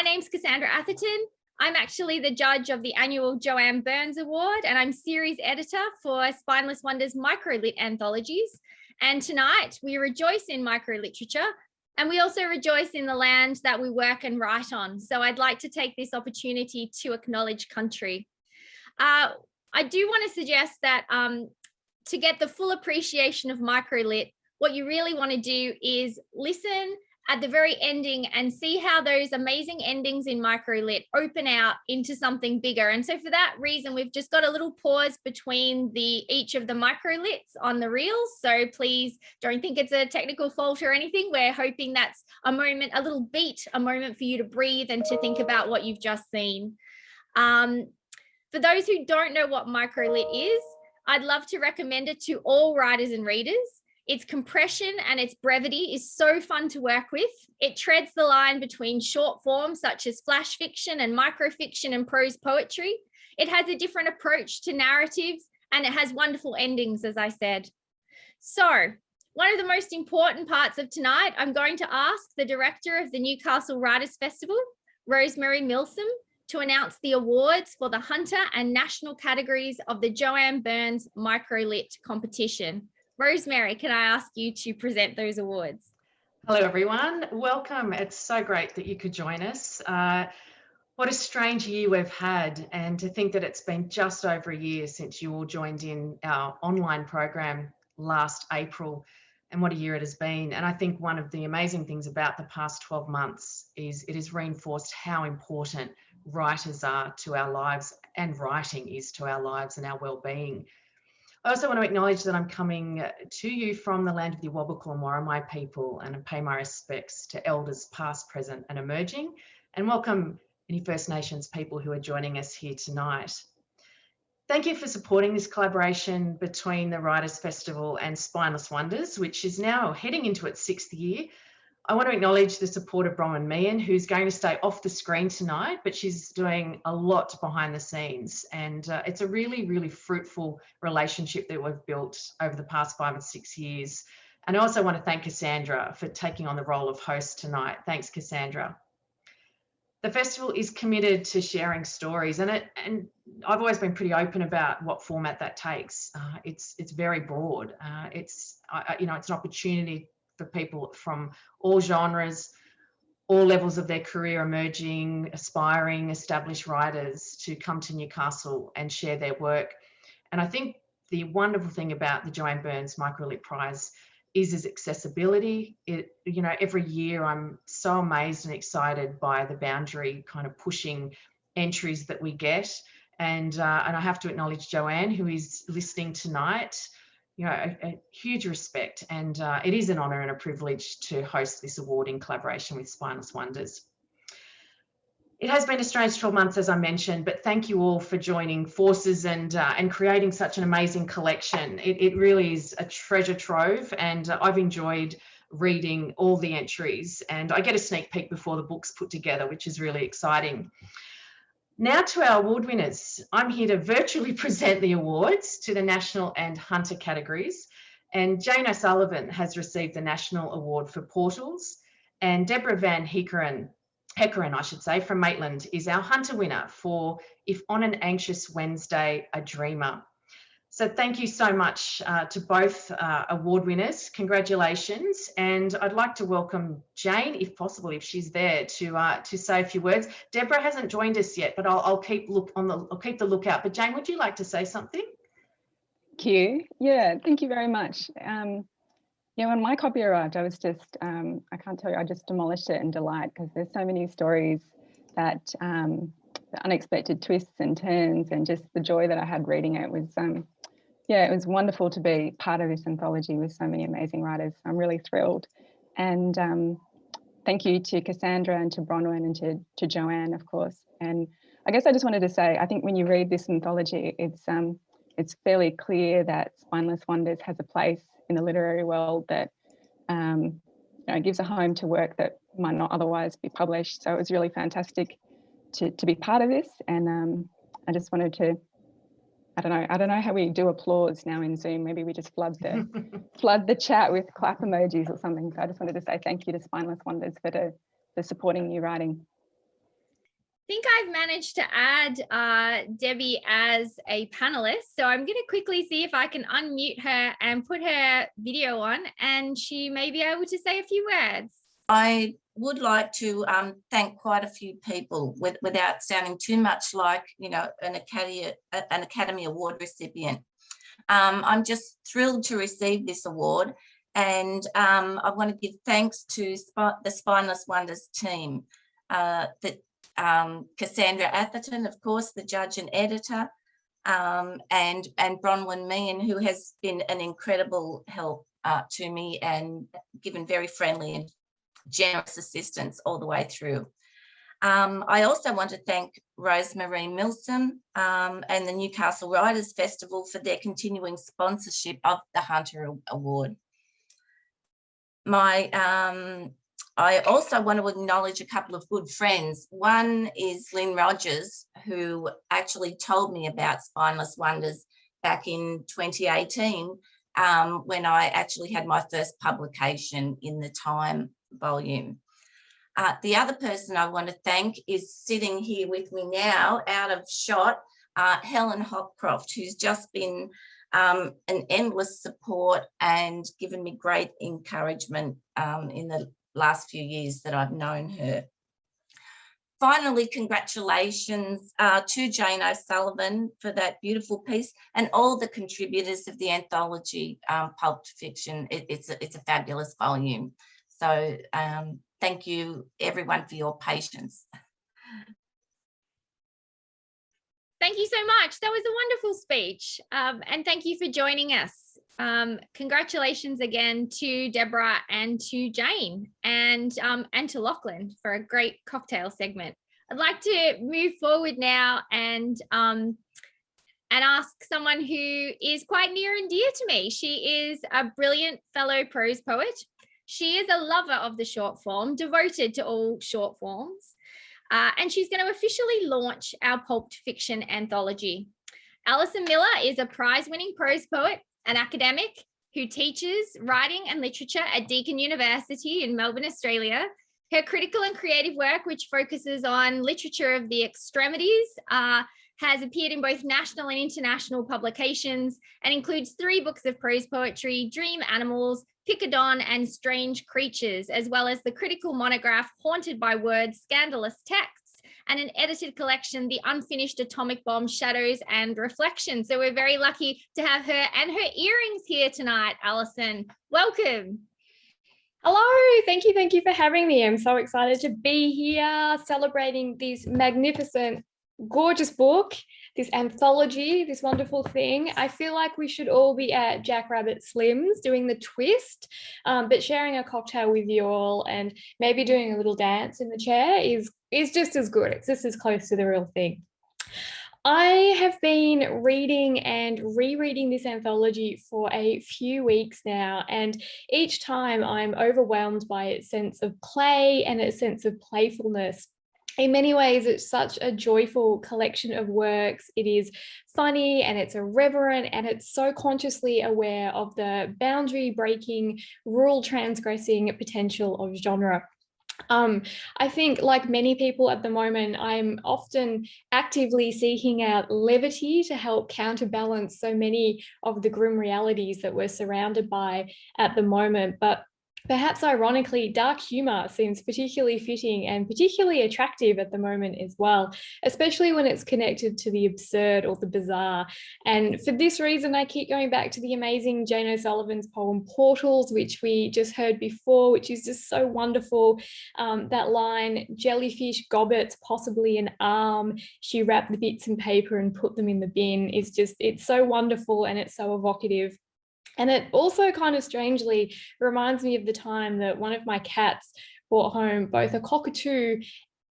My name's Cassandra Atherton. I'm actually the judge of the annual Joanne Burns Award, and I'm series editor for Spineless Wonders Microlit anthologies. And tonight we rejoice in microliterature, and we also rejoice in the land that we work and write on. So I'd like to take this opportunity to acknowledge country. I do want to suggest that to get the full appreciation of microlit, what you really want to do is listen at the very ending and see how those amazing endings in microlit open out into something bigger. And so for that reason, we've just got a little pause between each of the microlits on the reels. So please don't think it's a technical fault or anything. We're hoping that's a moment, a little beat, a moment for you to breathe and to think about what you've just seen. For those who don't know what microlit is, I'd love to recommend it to all writers and readers. Its compression and its brevity is so fun to work with. It treads the line between short forms such as flash fiction and microfiction and prose poetry. It has a different approach to narratives, and it has wonderful endings, as I said. So, one of the most important parts of tonight, I'm going to ask the director of the Newcastle Writers Festival, Rosemary Milsom, to announce the awards for the Hunter and National categories of the Joanne Burns Microlit competition. Rosemary, can I ask you to present those awards? Hello, everyone. Welcome. It's so great that you could join us. What a strange year we've had, and to think that it's been just over a year since you all joined in our online program last April, and what a year it has been. And I think one of the amazing things about the past 12 months is it has reinforced how important writers are to our lives, and writing is to our lives and our well-being. I also want to acknowledge that I'm coming to you from the land of the Awabakal and Worimi people, and pay my respects to elders past, present and emerging, and welcome any First Nations people who are joining us here tonight. Thank you for supporting this collaboration between the Writers Festival and Spineless Wonders, which is now heading into its 6th year. I want to acknowledge the support of Bronwyn Meehan, who's going to stay off the screen tonight, but she's doing a lot behind the scenes. And it's a really, really fruitful relationship that we've built over the past 5 and 6 years. And I also want to thank Cassandra for taking on the role of host tonight. Thanks, Cassandra. The festival is committed to sharing stories, and I've always been pretty open about what format that takes. It's very broad. It's an opportunity for people from all genres, all levels of their career, emerging, aspiring, established writers to come to Newcastle and share their work. And I think the wonderful thing about the Joanne Burns Microlit Prize is its accessibility. Every year I'm so amazed and excited by the boundary kind of pushing entries that we get. And I have to acknowledge Joanne, who is listening tonight. A huge respect, and it is an honour and a privilege to host this award in collaboration with Spineless Wonders. It has been a strange 12 months, as I mentioned, but thank you all for joining forces and creating such an amazing collection. It really is a treasure trove, and I've enjoyed reading all the entries, and I get a sneak peek before the book's put together, which is really exciting. Now to our award winners. I'm here to virtually present the awards to the National and Hunter categories. And Jane O'Sullivan has received the National Award for Portals, and Deborah Van Heckeren, from Maitland, is our Hunter winner for If on an Anxious Wednesday, a Dreamer. So thank you so much to both award winners. Congratulations. And I'd like to welcome Jane, if possible, if she's there, to say a few words. Deborah hasn't joined us yet, but I'll keep the lookout. But Jane, would you like to say something? Thank you. Yeah, thank you very much. When my copy arrived, I was just, I can't tell you, I just demolished it in delight, because there's so many stories that, the unexpected twists and turns, and just the joy that I had reading it was, it was wonderful to be part of this anthology with so many amazing writers. I'm really thrilled. And thank you to Cassandra and to Bronwyn and to Joanne, of course. And I guess I just wanted to say, I think when you read this anthology, it's fairly clear that Spineless Wonders has a place in the literary world that gives a home to work that might not otherwise be published. So it was really fantastic to be part of this. And I just wanted to, I don't know how we do applause now in Zoom. Maybe we just flood the chat with clap emojis or something. So I just wanted to say thank you to Spineless Wonders for supporting new writing. think I've managed to add Debbie as a panelist. So I'm going to quickly see if I can unmute her and put her video on, and she may be able to say a few words. I would like to thank quite a few people without sounding too much like, you know, an Academy Award recipient. I'm just thrilled to receive this award, and I want to give thanks to the Spineless Wonders team, Cassandra Atherton, of course, the judge and editor, and Bronwyn Meehan, who has been an incredible help to me and given very friendly and generous assistance all the way through. I also want to thank Rosemary Milsom and the Newcastle Writers Festival for their continuing sponsorship of the Hunter Award. I also want to acknowledge a couple of good friends. One is Lynn Rogers, who actually told me about Spineless Wonders back in 2018, when I actually had my first publication in the Time volume. The other person I want to thank is sitting here with me now, out of shot, Helen Hopcroft, who's just been an endless support and given me great encouragement in the last few years that I've known her. Finally, congratulations to Jane O'Sullivan for that beautiful piece, and all the contributors of the anthology Pulped Fiction. It's a fabulous volume. So thank you everyone for your patience. Thank you so much. That was a wonderful speech. And thank you for joining us. Congratulations again to Deborah and to Jane and to Lachlan for a great cocktail segment. I'd like to move forward now and ask someone who is quite near and dear to me. She is a brilliant fellow prose poet. She is a lover of the short form, devoted to all short forms. And she's going to officially launch our Pulped Fiction anthology. Allyson Miller is a prize-winning prose poet, an academic who teaches writing and literature at Deakin University in Melbourne, Australia. Her critical and creative work, which focuses on literature of the extremities, has appeared in both national and international publications and includes 3 books of prose poetry, Dream Animals, Picadon and Strange Creatures, as well as the critical monograph Haunted by Words, Scandalous Texts, and an edited collection, The Unfinished Atomic Bomb, Shadows and Reflections. So we're very lucky to have her and her earrings here tonight, Allyson. Welcome. Hello, thank you for having me. I'm so excited to be here celebrating this magnificent, gorgeous book, this anthology, this wonderful thing. I feel like we should all be at Jackrabbit Slim's doing the twist, but sharing a cocktail with you all and maybe doing a little dance in the chair is just as good. It's just as close to the real thing. I have been reading and rereading this anthology for a few weeks now, and each time I'm overwhelmed by its sense of play and its sense of playfulness. In many ways, it's such a joyful collection of works. It is funny and it's irreverent, and it's so consciously aware of the boundary-breaking, rule-transgressing potential of genre. I think, like many people at the moment, I'm often actively seeking out levity to help counterbalance so many of the grim realities that we're surrounded by at the moment. But perhaps ironically, dark humour seems particularly fitting and particularly attractive at the moment as well, especially when it's connected to the absurd or the bizarre. And for this reason, I keep going back to the amazing Jane O'Sullivan's poem Portals, which we just heard before, which is just so wonderful. That line, jellyfish gobbets, possibly an arm, she wrapped the bits in paper and put them in the bin, is just, it's so wonderful and it's so evocative. And it also kind of strangely reminds me of the time that one of my cats brought home both a cockatoo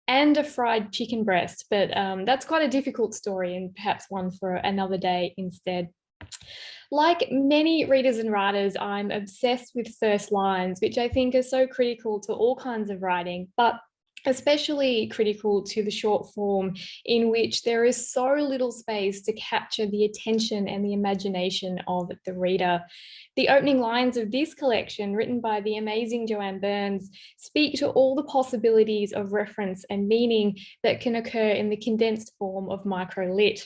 and a fried chicken breast, but that's quite a difficult story and perhaps one for another day instead. Like many readers and writers, I'm obsessed with first lines, which I think are so critical to all kinds of writing. But especially critical to the short form, in which there is so little space to capture the attention and the imagination of the reader. The opening lines of this collection, written by the amazing Joanne Burns, speak to all the possibilities of reference and meaning that can occur in the condensed form of microlit.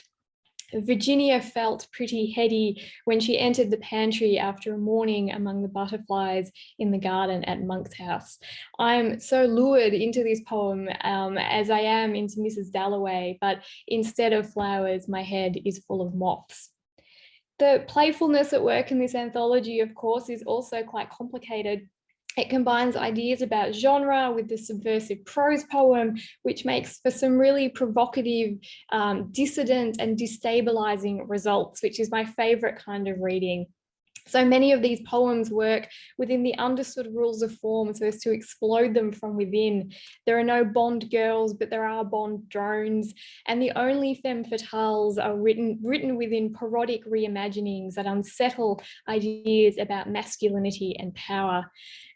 Virginia felt pretty heady when she entered the pantry after a morning among the butterflies in the garden at Monk's house. I'm so lured into this poem as I am into Mrs. Dalloway, but instead of flowers, my head is full of moths. The playfulness at work in this anthology, of course, is also quite complicated. It combines ideas about genre with the subversive prose poem, which makes for some really provocative, dissident and destabilizing results, which is my favorite kind of reading. So many of these poems work within the understood rules of form so as to explode them from within. There are no Bond girls, but there are Bond drones. And the only femme fatales are written within parodic reimaginings that unsettle ideas about masculinity and power.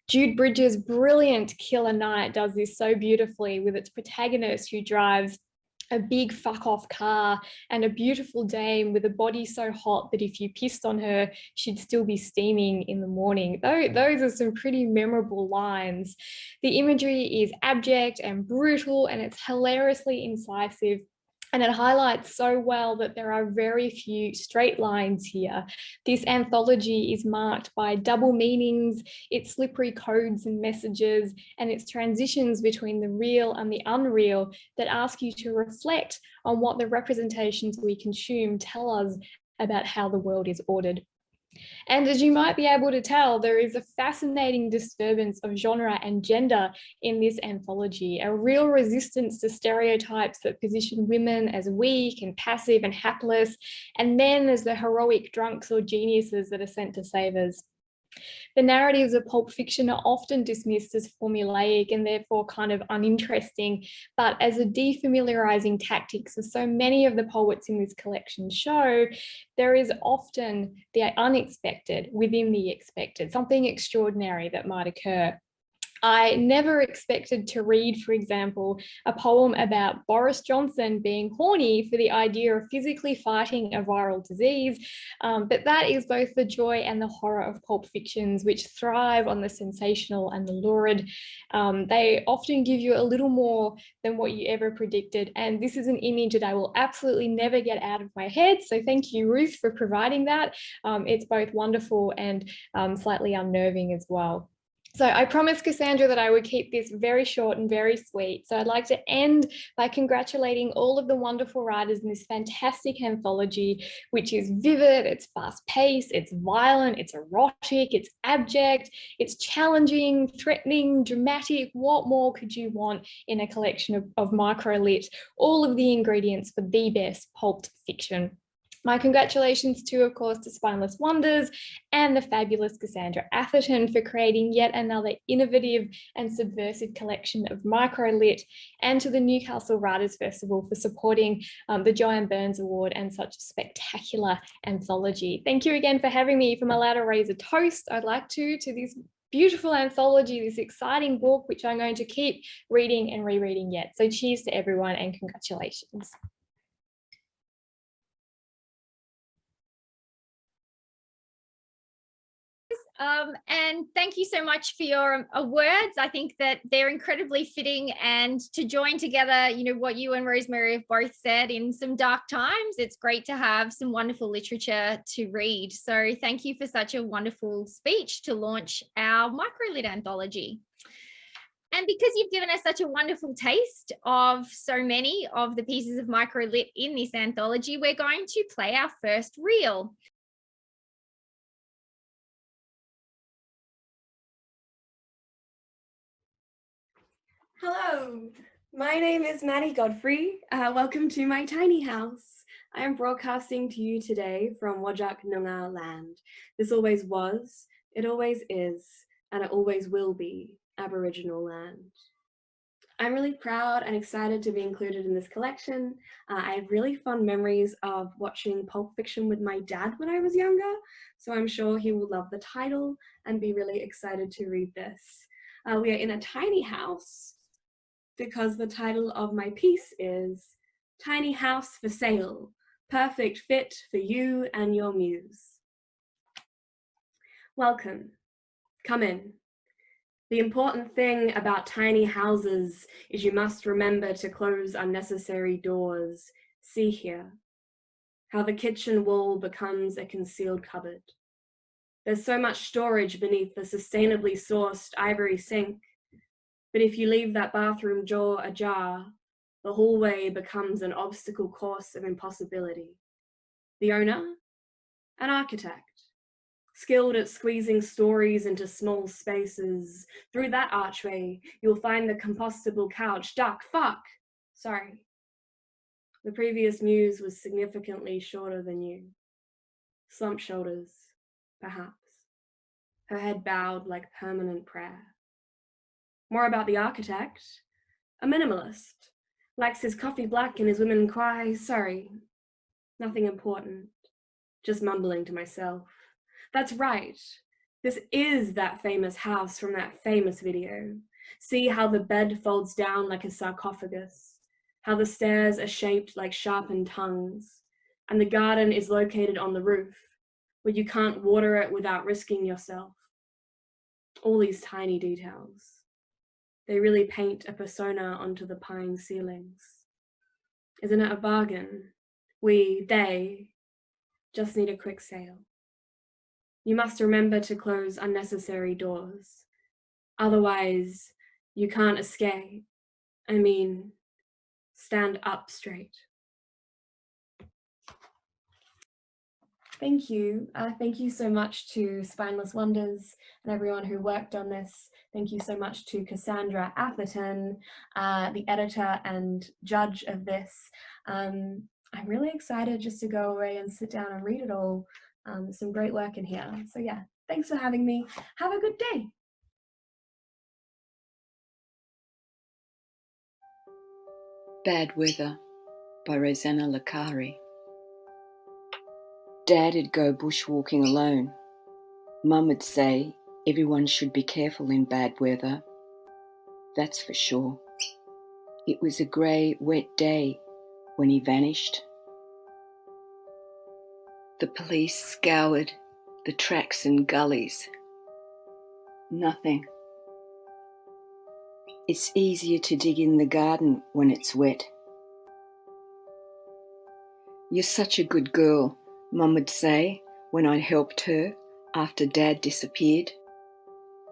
Jude Bridges' brilliant Killer Night does this so beautifully with its protagonist who drives a big fuck off car and a beautiful dame with a body so hot that if you pissed on her, she'd still be steaming in the morning. Those are some pretty memorable lines. The imagery is abject and brutal, and it's hilariously incisive. And it highlights so well that there are very few straight lines here. This anthology is marked by double meanings, its slippery codes and messages, and its transitions between the real and the unreal that ask you to reflect on what the representations we consume tell us about how the world is ordered. And as you might be able to tell, there is a fascinating disturbance of genre and gender in this anthology, a real resistance to stereotypes that position women as weak and passive and hapless, and men as the heroic drunks or geniuses that are sent to save us. The narratives of pulp fiction are often dismissed as formulaic and therefore kind of uninteresting, but as a defamiliarizing tactics of so many of the poets in this collection show, there is often the unexpected within the expected, something extraordinary that might occur. I never expected to read, for example, a poem about Boris Johnson being horny for the idea of physically fighting a viral disease, but that is both the joy and the horror of pulp fictions, which thrive on the sensational and the lurid. They often give you a little more than what you ever predicted, and this is an image that I will absolutely never get out of my head, so thank you, Ruth, for providing that. It's both wonderful and slightly unnerving as well. So I promised Cassandra that I would keep this very short and very sweet. So I'd like to end by congratulating all of the wonderful writers in this fantastic anthology, which is vivid, it's fast-paced, it's violent, it's erotic, it's abject, it's challenging, threatening, dramatic. What more could you want in a collection of microlit? All of the ingredients for the best pulped fiction. My congratulations to, of course, to Spineless Wonders and the fabulous Cassandra Atherton for creating yet another innovative and subversive collection of microlit, and to the Newcastle Writers Festival for supporting the Joanne Burns Award and such a spectacular anthology. Thank you again for having me. If I'm allowed to raise a toast, I'd like to this beautiful anthology, this exciting book, which I'm going to keep reading and rereading yet. So cheers to everyone and congratulations. And thank you so much for your words. I think that they're incredibly fitting, and to join together, you know, what you and Rosemary have both said in some dark times, it's great to have some wonderful literature to read. So thank you for such a wonderful speech to launch our microlit anthology. And because you've given us such a wonderful taste of so many of the pieces of microlit in this anthology, we're going to play our first reel. Hello, my name is Maddie Godfrey. Welcome to my tiny house. I am broadcasting to you today from Wajak Noongar land. This always was, it always is, and it always will be Aboriginal land. I'm really proud and excited to be included in this collection. I have really fond memories of watching Pulp Fiction with my dad when I was younger, so I'm sure he will love the title and be really excited to read this. We are in a tiny house because the title of my piece is Tiny House for Sale, Perfect Fit for You and Your Muse. Welcome. Come in. The important thing about tiny houses is you must remember to close unnecessary doors. See here, how the kitchen wall becomes a concealed cupboard. There's so much storage beneath the sustainably sourced ivory sink, but if you leave that bathroom door ajar, the hallway becomes an obstacle course of impossibility. The owner? An architect. Skilled at squeezing stories into small spaces. Through that archway, you'll find the compostable couch. Duck, fuck! Sorry. The previous muse was significantly shorter than you. Slumped shoulders, perhaps. Her head bowed like permanent prayer. More about the architect. A minimalist. Likes his coffee black and his women cry. Sorry. Nothing important. Just mumbling to myself. That's right. This is that famous house from that famous video. See how the bed folds down like a sarcophagus, how the stairs are shaped like sharpened tongues, and the garden is located on the roof, where you can't water it without risking yourself. All these tiny details. They really paint a persona onto the pine ceilings. Isn't it a bargain? They just need a quick sale. You must remember to close unnecessary doors. Otherwise, you can't escape. I mean, stand up straight. Thank you. Thank you so much to Spineless Wonders and everyone who worked on this. Thank you so much to Cassandra Atherton, the editor and judge of this. I'm really excited just to go away and sit down and read it all. Some great work in here. So yeah, thanks for having me. Have a good day. Bad Weather by Rosanna Licari. Dad'd go bushwalking alone. Mum would say everyone should be careful in bad weather. That's for sure. It was a grey, wet day when he vanished. The police scoured the tracks and gullies. Nothing. It's easier to dig in the garden when it's wet. You're such a good girl, Mum would say when I helped her after Dad disappeared.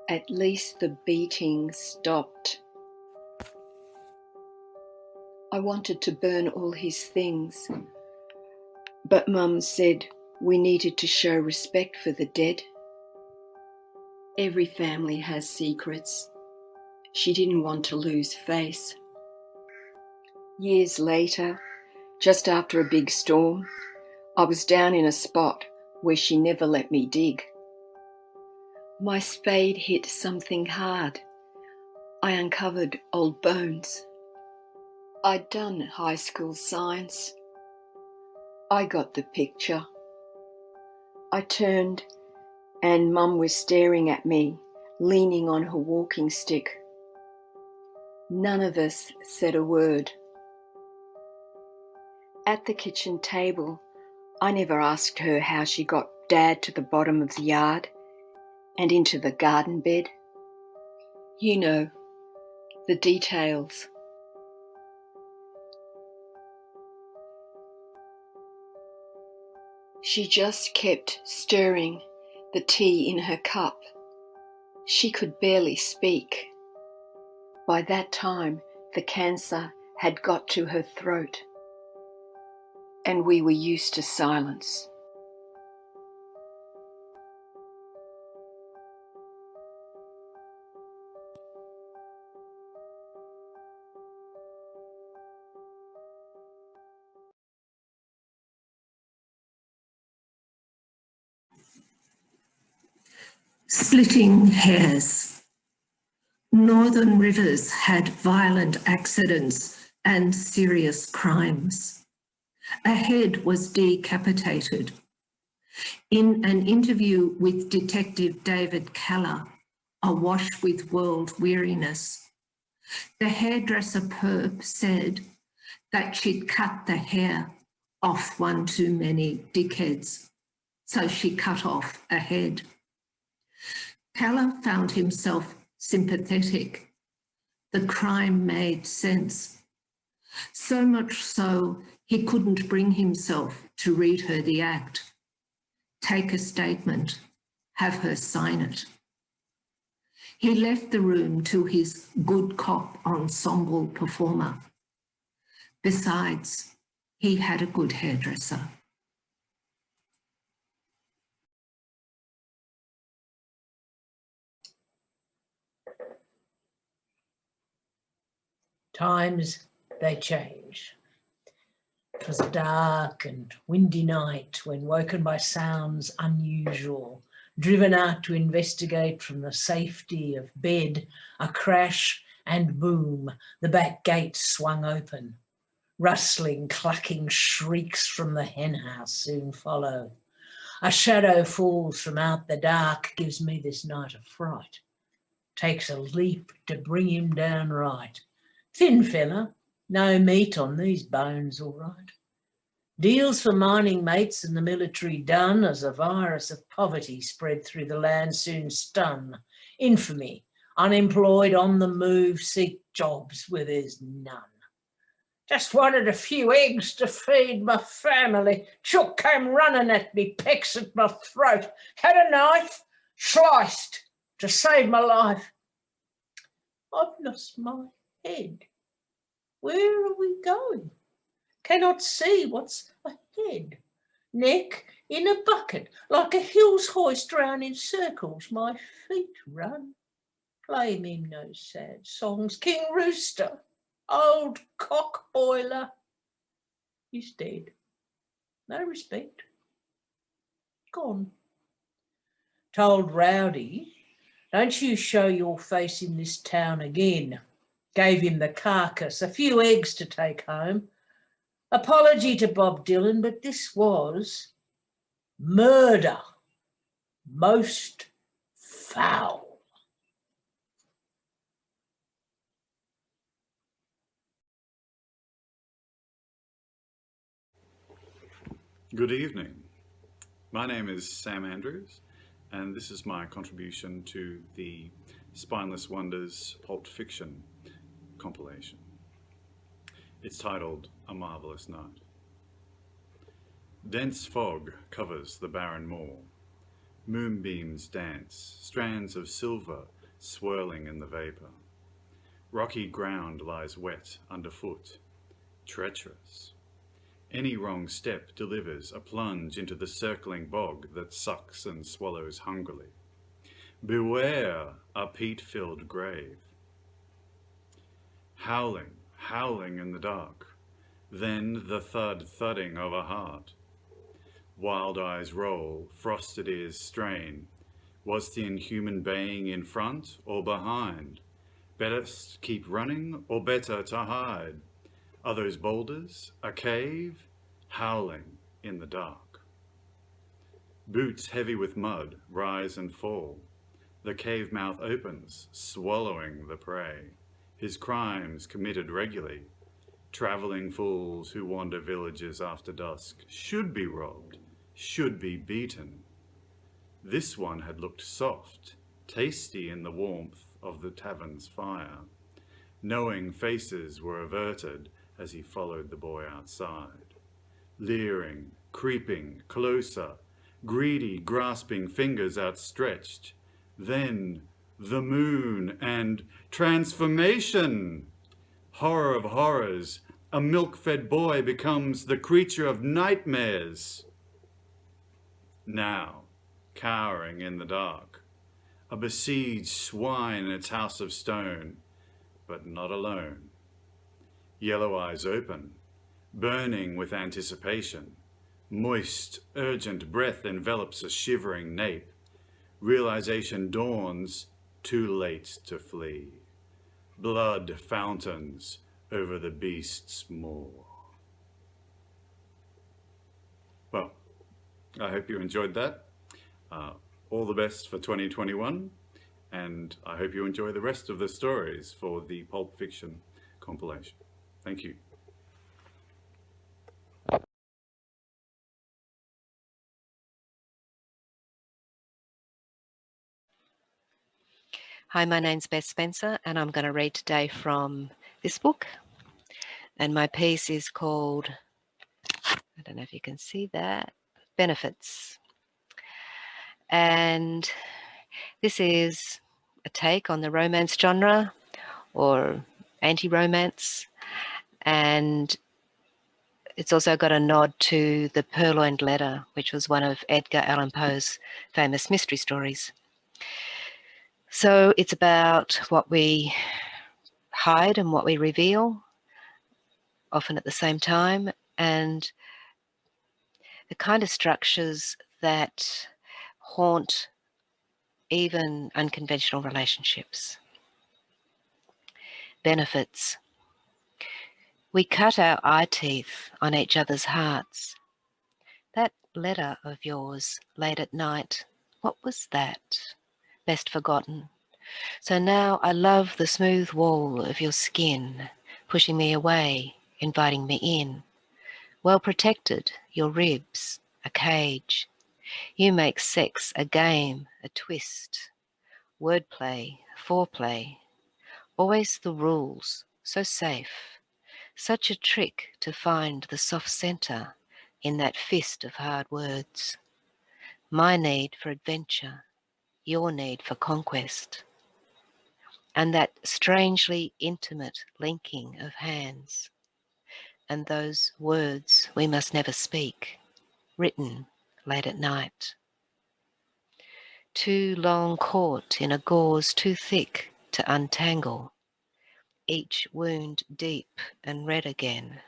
At least the beating stopped. I wanted to burn all his things, but Mum said we needed to show respect for the dead. Every family has secrets. She didn't want to lose face. Years later, just after a big storm, I was down in a spot where she never let me dig. My spade hit something hard. I uncovered old bones. I'd done high school science. I got the picture. I turned and Mum was staring at me, leaning on her walking stick. None of us said a word. At the kitchen table, I never asked her how she got Dad to the bottom of the yard and into the garden bed. You know, the details. She just kept stirring the tea in her cup. She could barely speak. By that time, the cancer had got to her throat, and we were used to silence. Splitting hairs. Northern rivers had violent accidents and serious crimes. A head was decapitated. In an interview with Detective David Keller, awash with world weariness, The hairdresser perp said that she'd cut the hair off one too many dickheads, so she cut off a head. Keller found himself sympathetic. The crime made sense. So much so, he couldn't bring himself to read her the act, take a statement, have her sign it. He left the room to his good cop ensemble performer. Besides, he had a good hairdresser. Times, they change. It was a dark and windy night when, woken by sounds unusual, driven out to investigate from the safety of bed, a crash and boom, the back gate swung open. Rustling, clucking shrieks from the henhouse soon follow. A shadow falls from out the dark, gives me this night a fright. Takes a leap to bring him down right. Thin fella, no meat on these bones, all right. Deals for mining mates and the military done as a virus of poverty spread through the land soon stun. Infamy, unemployed, on the move, seek jobs where there's none. Just wanted a few eggs to feed my family. Chook came running at me, pecks at my throat. Had a knife, sliced to save my life. I've lost my head. Where are we going? Cannot see what's ahead. Neck in a bucket, like a hill's hoist round in circles, my feet run. Play me no sad songs, King Rooster, old cock boiler. He's dead. No respect. Gone. Told Rowdy, don't you show your face in this town again. Gave him the carcass, a few eggs to take home. Apology to Bob Dylan, but this was murder. Most foul. Good evening. My name is Sam Andrews, and this is my contribution to the Spineless Wonders Pulp Fiction compilation. It's titled A Marvelous Night. Dense fog covers the barren moor. Moonbeams dance, strands of silver swirling in the vapor. Rocky ground lies wet underfoot, treacherous. Any wrong step delivers a plunge into the circling bog that sucks and swallows hungrily. Beware a peat-filled grave. Howling, howling in the dark, then the thudding of a heart. Wild eyes roll, frosted ears strain. Was the inhuman baying in front or behind? Better keep running or better to hide? Are those boulders a cave? Howling in the dark. Boots heavy with mud rise and fall. The cave mouth opens, swallowing the prey. His crimes committed regularly. Traveling fools who wander villages after dusk should be robbed, should be beaten. This one had looked soft, tasty in the warmth of the tavern's fire. Knowing faces were averted as he followed the boy outside. Leering, creeping closer, greedy, grasping fingers outstretched. Then the moon and transformation. Horror of horrors, a milk-fed boy becomes the creature of nightmares. Now, cowering in the dark, a besieged swine in its house of stone, but not alone. Yellow eyes open, burning with anticipation. Moist, urgent breath envelops a shivering nape. Realization dawns, too late to flee. Blood fountains over the beast's maw. Well, I hope you enjoyed that. All the best for 2021, And I hope you enjoy the rest of the stories for the Pulp Fiction compilation. Thank you. Hi, my name's Beth Spencer, and I'm going to read today from this book. And my piece is called, I don't know if you can see that, Benefits. And this is a take on the romance genre or anti-romance. And it's also got a nod to the Purloined Letter, which was one of Edgar Allan Poe's famous mystery stories. So it's about what we hide and what we reveal, often at the same time, and the kind of structures that haunt even unconventional relationships. Benefits. We cut our eye teeth on each other's hearts. That letter of yours late at night, what was that? Best forgotten. So now I love the smooth wall of your skin, pushing me away, inviting me in. Well protected, your ribs, a cage. You make sex a game, a twist. Wordplay, foreplay. Always the rules, so safe. Such a trick to find the soft center in that fist of hard words. My need for adventure, your need for conquest. And that strangely intimate linking of hands. And those words we must never speak, written late at night. Too long caught in a gauze too thick to untangle, each wound deep and red again,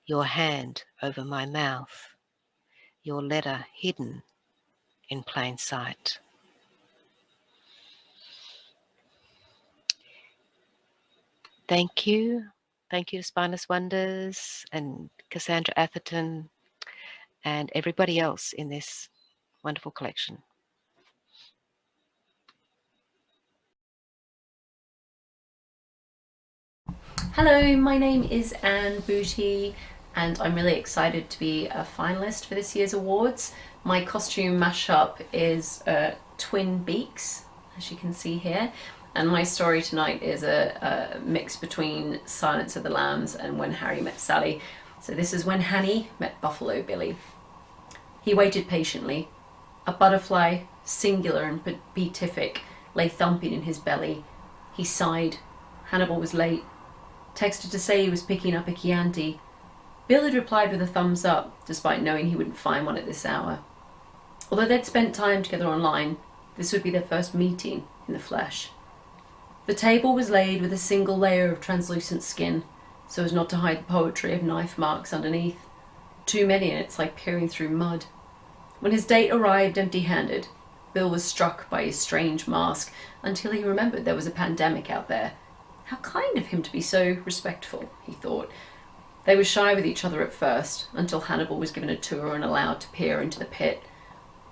your hand over my mouth, your letter hidden in plain sight. Thank you. Thank you to Spineless Wonders and Cassandra Atherton and everybody else in this wonderful collection. Hello, my name is Anne Booty and I'm really excited to be a finalist for this year's awards. My costume mashup is twin beaks, as you can see here, and my story tonight is a mix between Silence of the Lambs and When Harry Met Sally. So this is when Hanny met Buffalo Billy. He waited patiently. A butterfly, singular and beatific, lay thumping in his belly. He sighed. Hannibal was late. Texted to say he was picking up a Chianti. Bill had replied with a thumbs up, despite knowing he wouldn't find one at this hour. Although they'd spent time together online, this would be their first meeting in the flesh. The table was laid with a single layer of translucent skin, so as not to hide the poetry of knife marks underneath. Too many, and it's like peering through mud. When his date arrived empty-handed, Bill was struck by his strange mask until he remembered there was a pandemic out there. How kind of him to be so respectful, he thought. They were shy with each other at first, until Hannibal was given a tour and allowed to peer into the pit.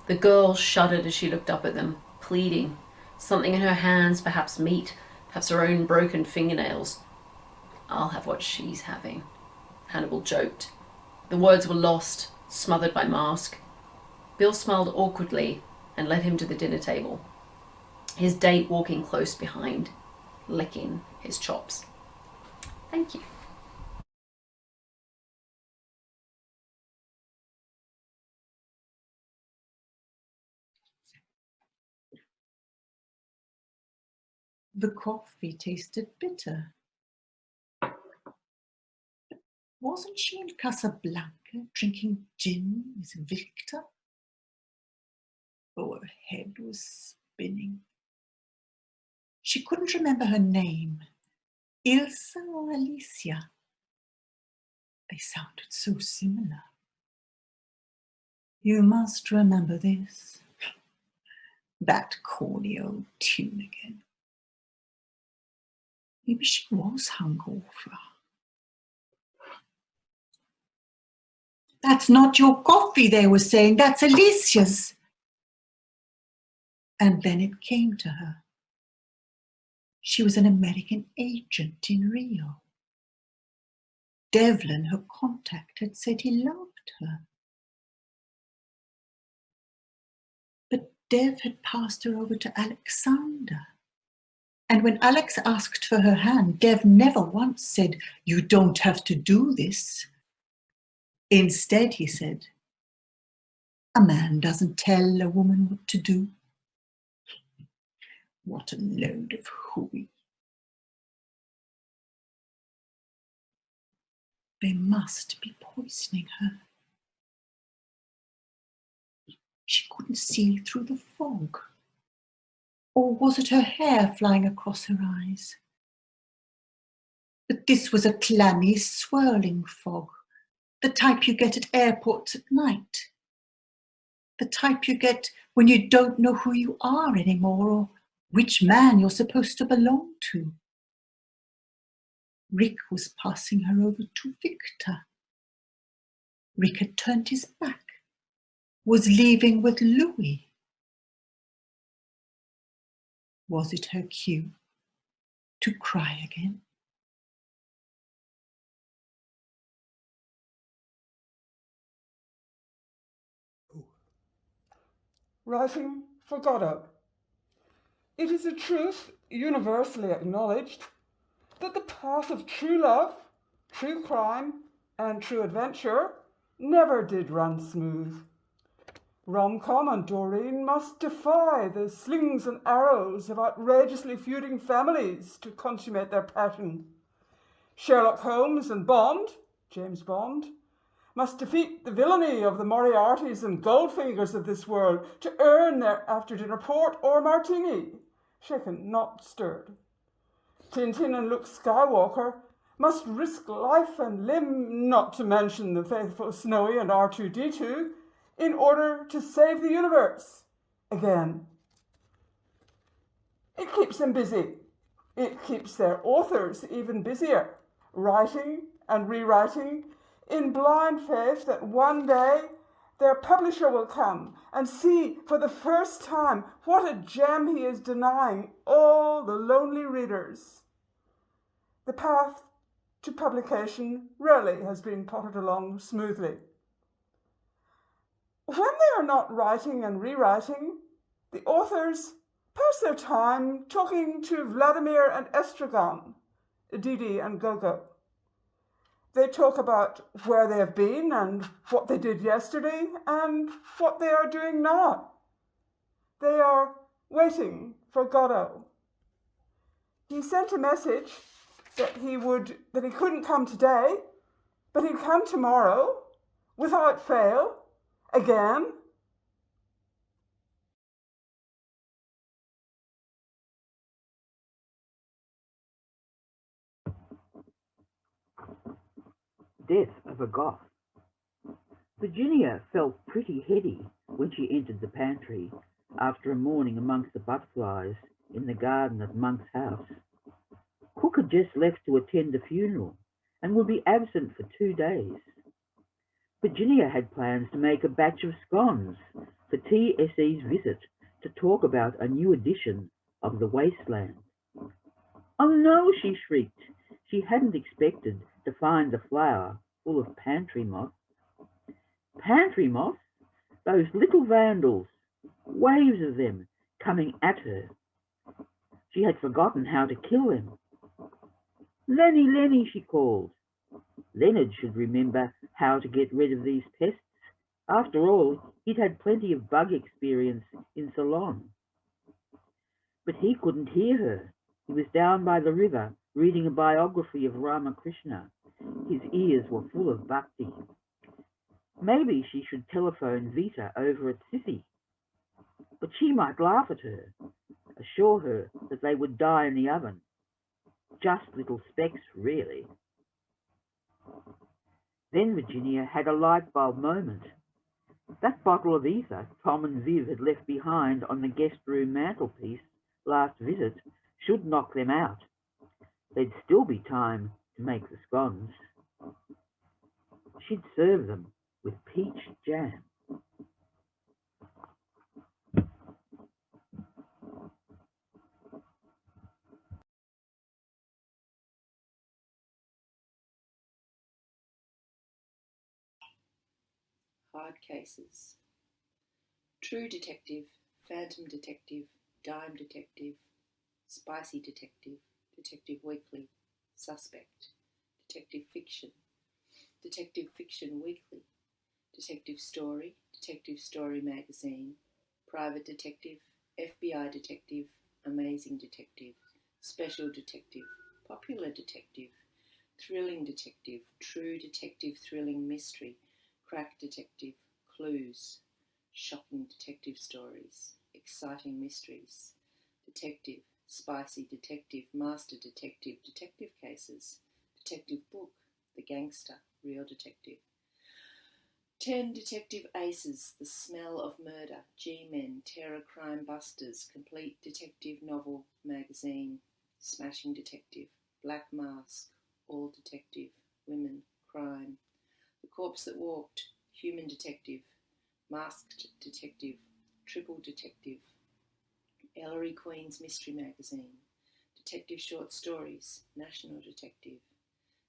The girl shuddered as she looked up at them, pleading. Something in her hands, perhaps meat, perhaps her own broken fingernails. I'll have what she's having, Hannibal joked. The words were lost, smothered by mask. Bill smiled awkwardly and led him to the dinner table, his date walking close behind, licking his chops. Thank you. The coffee tasted bitter. Wasn't she in Casablanca drinking gin with Victor? Oh, her head was spinning. She couldn't remember her name. Ilsa or Alicia? They sounded so similar. You must remember this. That corny old tune again. Maybe she was hungover. That's not your coffee, they were saying. That's Alicia's. And then it came to her. She was an American agent in Rio. Devlin, her contact, had said he loved her. But Dev had passed her over to Alexander. And when Alex asked for her hand, Dev never once said, "You don't have to do this." Instead, he said, "A man doesn't tell a woman what to do." What a load of hooey. They must be poisoning her. She couldn't see through the fog. Or was it her hair flying across her eyes? But this was a clammy, swirling fog, the type you get at airports at night. The type you get when you don't know who you are anymore or which man you're supposed to belong to. Rick was passing her over to Victor. Rick had turned his back, was leaving with Louis. Was it her cue to cry again? Writing for Godot. It is a truth universally acknowledged that the path of true love, true crime, and true adventure never did run smooth. Rom-com and Doreen must defy the slings and arrows of outrageously feuding families to consummate their passion. Sherlock Holmes and Bond, James Bond, must defeat the villainy of the Moriartys and Goldfingers of this world to earn their after-dinner port or martini, shaken, not stirred. Tintin and Luke Skywalker must risk life and limb, not to mention the faithful Snowy and R2-D2, in order to save the universe again. It keeps them busy. It keeps their authors even busier, writing and rewriting in blind faith that one day their publisher will come and see for the first time what a gem he is denying all the lonely readers. The path to publication rarely has been potted along smoothly. When they are not writing and rewriting, the authors pass their time talking to Vladimir and Estragon, Didi and Gogo. They talk about where they have been and what they did yesterday and what they are doing now. They are waiting for Godot. He sent a message that he couldn't come today, but he'd come tomorrow, without fail, again. Death of a Goth. Virginia felt pretty heady when she entered the pantry after a morning amongst the butterflies in the garden at Monk's house. Cook had just left to attend a funeral and would be absent for 2 days. Virginia had plans to make a batch of scones for TSE's visit to talk about a new edition of The Wasteland. "Oh no," she shrieked. She hadn't expected to find the flour full of pantry moths. Pantry moths? Those little vandals, waves of them coming at her. She had forgotten how to kill them. "Lenny, Lenny," she called. Leonard should remember how to get rid of these pests. After all, he'd had plenty of bug experience in Ceylon. But he couldn't hear her. He was down by the river reading a biography of Ramakrishna. His ears were full of bhakti. Maybe she should telephone Vita over at Sissy. But she might laugh at her, assure her that they would die in the oven. Just little specks, really. Then Virginia had a light bulb moment. That bottle of ether Tom and Viv had left behind on the guest room mantelpiece last visit should knock them out. There'd still be time to make the scones. She'd serve them with peach jam. hard cases. True detective, phantom detective, dime detective, spicy detective, detective weekly, suspect, detective fiction weekly, detective story magazine, private detective, FBI detective, amazing detective, special detective, popular detective, thrilling detective, true detective, thrilling mystery, crack detective, clues, shocking detective stories, exciting mysteries, detective, spicy detective, master detective, detective cases, detective book, the gangster, real detective. 10 detective aces, the smell of murder, G-men, terror crime busters, complete detective novel magazine, smashing detective, black mask, all detective, women, crime, the corpse that walked, human detective, masked detective, triple detective, Ellery Queen's mystery magazine, detective short stories, national detective,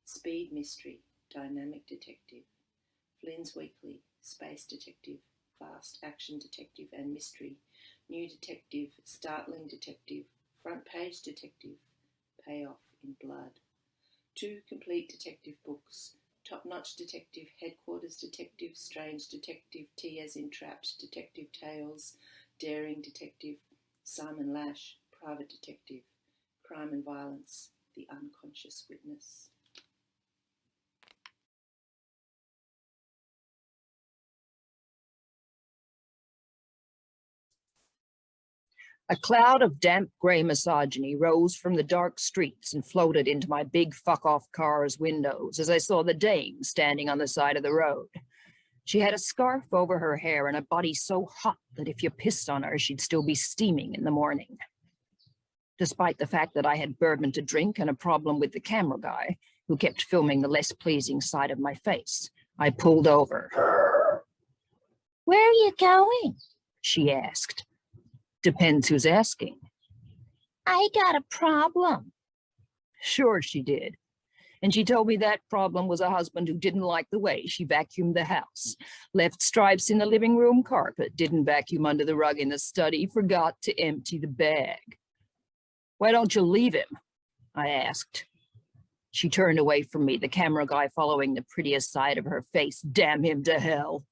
speed mystery, dynamic detective, Flynn's Weekly, Space Detective, Fast Action Detective and Mystery, New Detective, Startling Detective, Front Page Detective, Payoff in Blood. 2 complete detective books, Top Notch Detective, Headquarters Detective, Strange Detective, T as in Trapped, Detective Tales, Daring Detective, Simon Lash, Private Detective, Crime and Violence, The Unconscious Witness. A cloud of damp grey misogyny rose from the dark streets and floated into my big fuck-off car's windows as I saw the dame standing on the side of the road. She had a scarf over her hair and a body so hot that if you pissed on her, she'd still be steaming in the morning. Despite the fact that I had bourbon to drink and a problem with the camera guy, who kept filming the less pleasing side of my face, I pulled over. "Where are you going?" she asked. "Depends who's asking." "I got a problem." Sure she did. And she told me that problem was a husband who didn't like the way she vacuumed the house, left stripes in the living room carpet, didn't vacuum under the rug in the study, forgot to empty the bag. "Why don't you leave him?" I asked. She turned away from me, the camera guy following the prettiest side of her face. "Damn him to hell."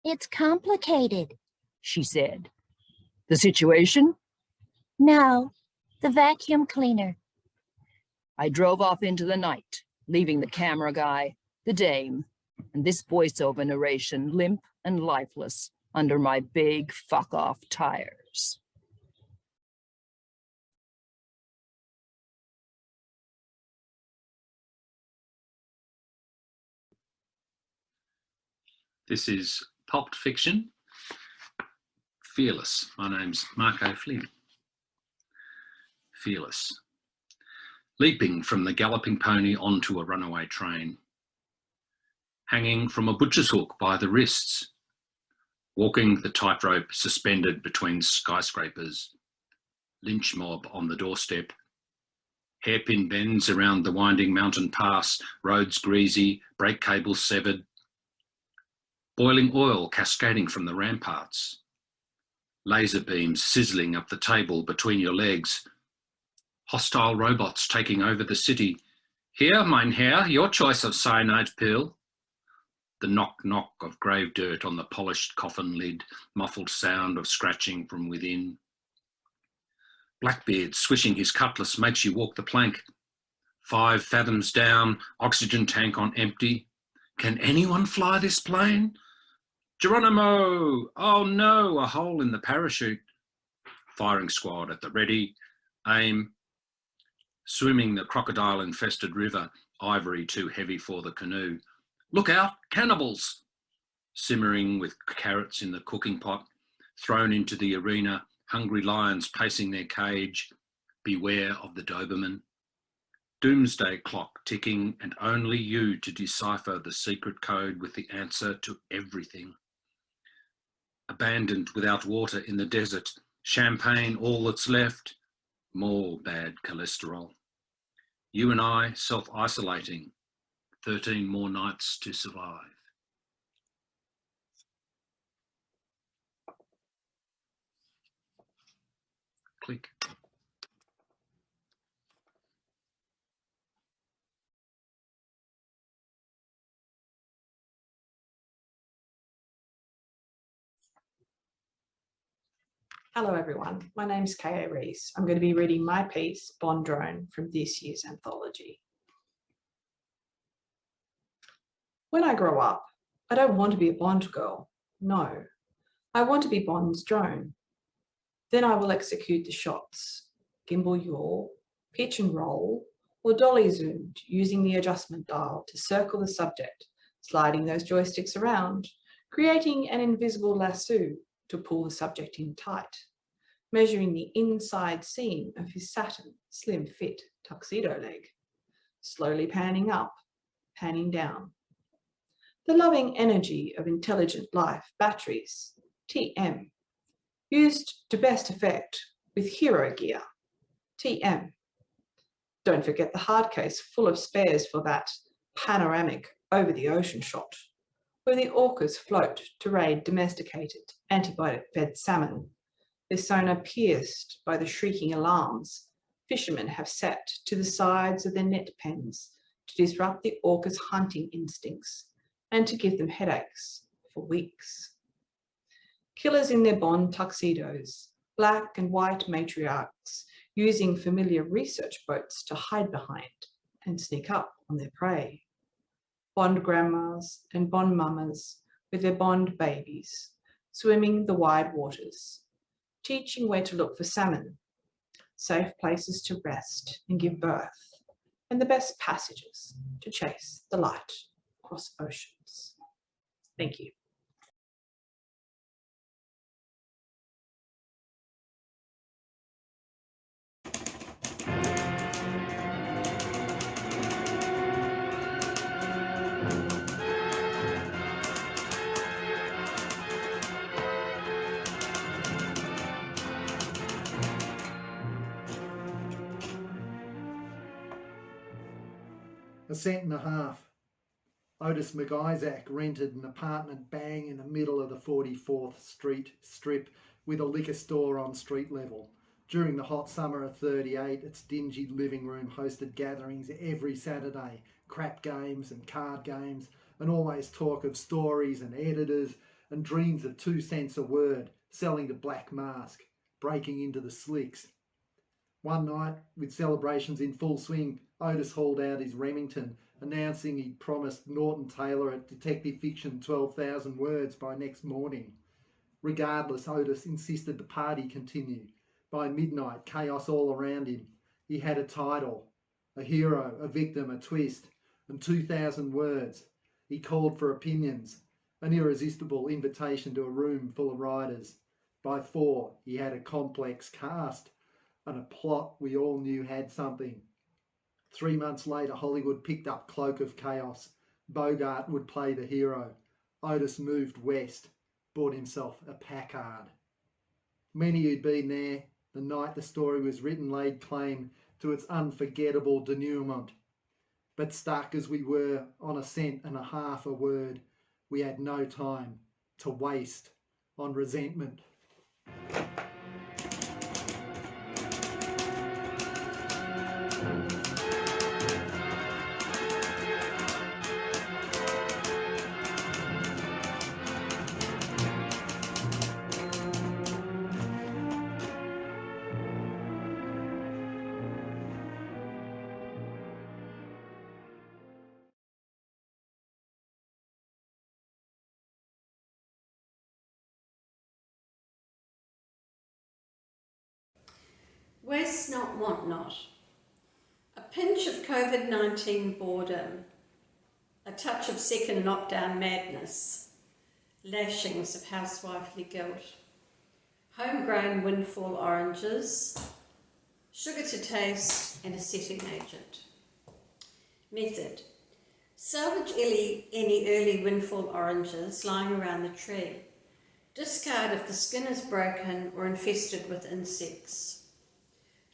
"It's complicated," she said. "The situation?" "No, the vacuum cleaner." I drove off into the night, leaving the camera guy, the dame, and this voiceover narration limp and lifeless under my big fuck-off tires. This is Pulped Fiction, Fearless. My name's Marco Flynn. Fearless. Leaping from the galloping pony onto a runaway train. Hanging from a butcher's hook by the wrists. Walking the tightrope suspended between skyscrapers. Lynch mob on the doorstep. Hairpin bends around the winding mountain pass, roads greasy, brake cables severed. Boiling oil cascading from the ramparts. Laser beams sizzling up the table between your legs. Hostile robots taking over the city. "Here, mein Herr, your choice of cyanide pill." The knock-knock of grave dirt on the polished coffin lid, muffled sound of scratching from within. Blackbeard swishing his cutlass makes you walk the plank. 5 fathoms down, oxygen tank on empty. Can anyone fly this plane? Geronimo! Oh no, a hole in the parachute. Firing squad at the ready. Aim. Swimming the crocodile-infested river, ivory too heavy for the canoe. Look out, cannibals! Simmering with carrots in the cooking pot, thrown into the arena, hungry lions pacing their cage. Beware of the Doberman. Doomsday clock ticking, and only you to decipher the secret code with the answer to everything. Abandoned without water in the desert, champagne all that's left, more bad cholesterol. You and I self-isolating, 13 more nights to survive. click. Hello everyone, my name's Kaya Rees. I'm going to be reading my piece, Bond Drone, from this year's anthology. When I grow up, I don't want to be a Bond girl. No, I want to be Bond's drone. Then I will execute the shots, gimbal yaw, pitch and roll, or dolly zoomed using the adjustment dial to circle the subject, sliding those joysticks around, creating an invisible lasso to pull the subject in tight, measuring the inside seam of his satin, slim fit tuxedo leg, slowly panning up, panning down. The loving energy of intelligent life batteries, TM, used to best effect with hero gear, TM. Don't forget the hard case full of spares for that panoramic over-the-ocean shot, where the orcas float to raid domesticated, antibiotic-fed salmon, their sonar pierced by the shrieking alarms fishermen have set to the sides of their net pens to disrupt the orcas' hunting instincts and to give them headaches for weeks. Killers in their Bond tuxedos, black and white matriarchs using familiar research boats to hide behind and sneak up on their prey. Bond grandmas and Bond mamas with their Bond babies, swimming the wide waters, teaching where to look for salmon, safe places to rest and give birth, and the best passages to chase the light across oceans. Thank you. A cent and a half. Otis McIsaac rented an apartment bang in the middle of the 44th Street strip with a liquor store on street level. During the hot summer of '38, its dingy living room hosted gatherings every Saturday, crap games and card games, and always talk of stories and editors and dreams of 2 cents a word, selling to Black Mask, breaking into the slicks. One night, with celebrations in full swing, Otis hauled out his Remington, announcing he'd promised Norton Taylor at Detective Fiction 12,000 words by next morning. Regardless, Otis insisted the party continue. By midnight, chaos all around him. He had a title, a hero, a victim, a twist, and 2,000 words. He called for opinions, an irresistible invitation to a room full of writers. By 4, he had a complex cast and a plot we all knew had something. 3 months later, Hollywood picked up Cloak of Chaos. Bogart would play the hero. Otis moved west, bought himself a Packard. Many who'd been there the night the story was written laid claim to its unforgettable denouement. But stuck as we were on a cent and a half a word, we had no time to waste on resentment. Waste not, want not. A pinch of COVID-19 boredom, a touch of second lockdown madness, lashings of housewifely guilt, homegrown windfall oranges, sugar to taste, and a setting agent. Method. Salvage any early windfall oranges lying around the tree. Discard if the skin is broken or infested with insects.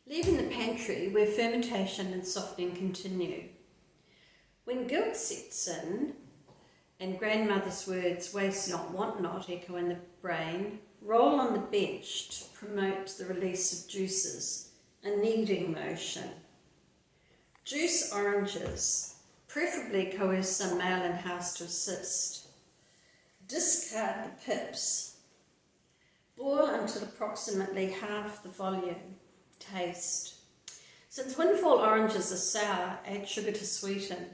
Leave in the pantry where fermentation and softening continue. When guilt sets in, and grandmother's words, waste not, want not, echo in the brain, roll on the bench to promote the release of juices, a kneading motion. Juice oranges, preferably coerce some male in house to assist. Discard the pips. Boil until approximately half the volume. Taste. Since windfall oranges are sour, add sugar to sweeten.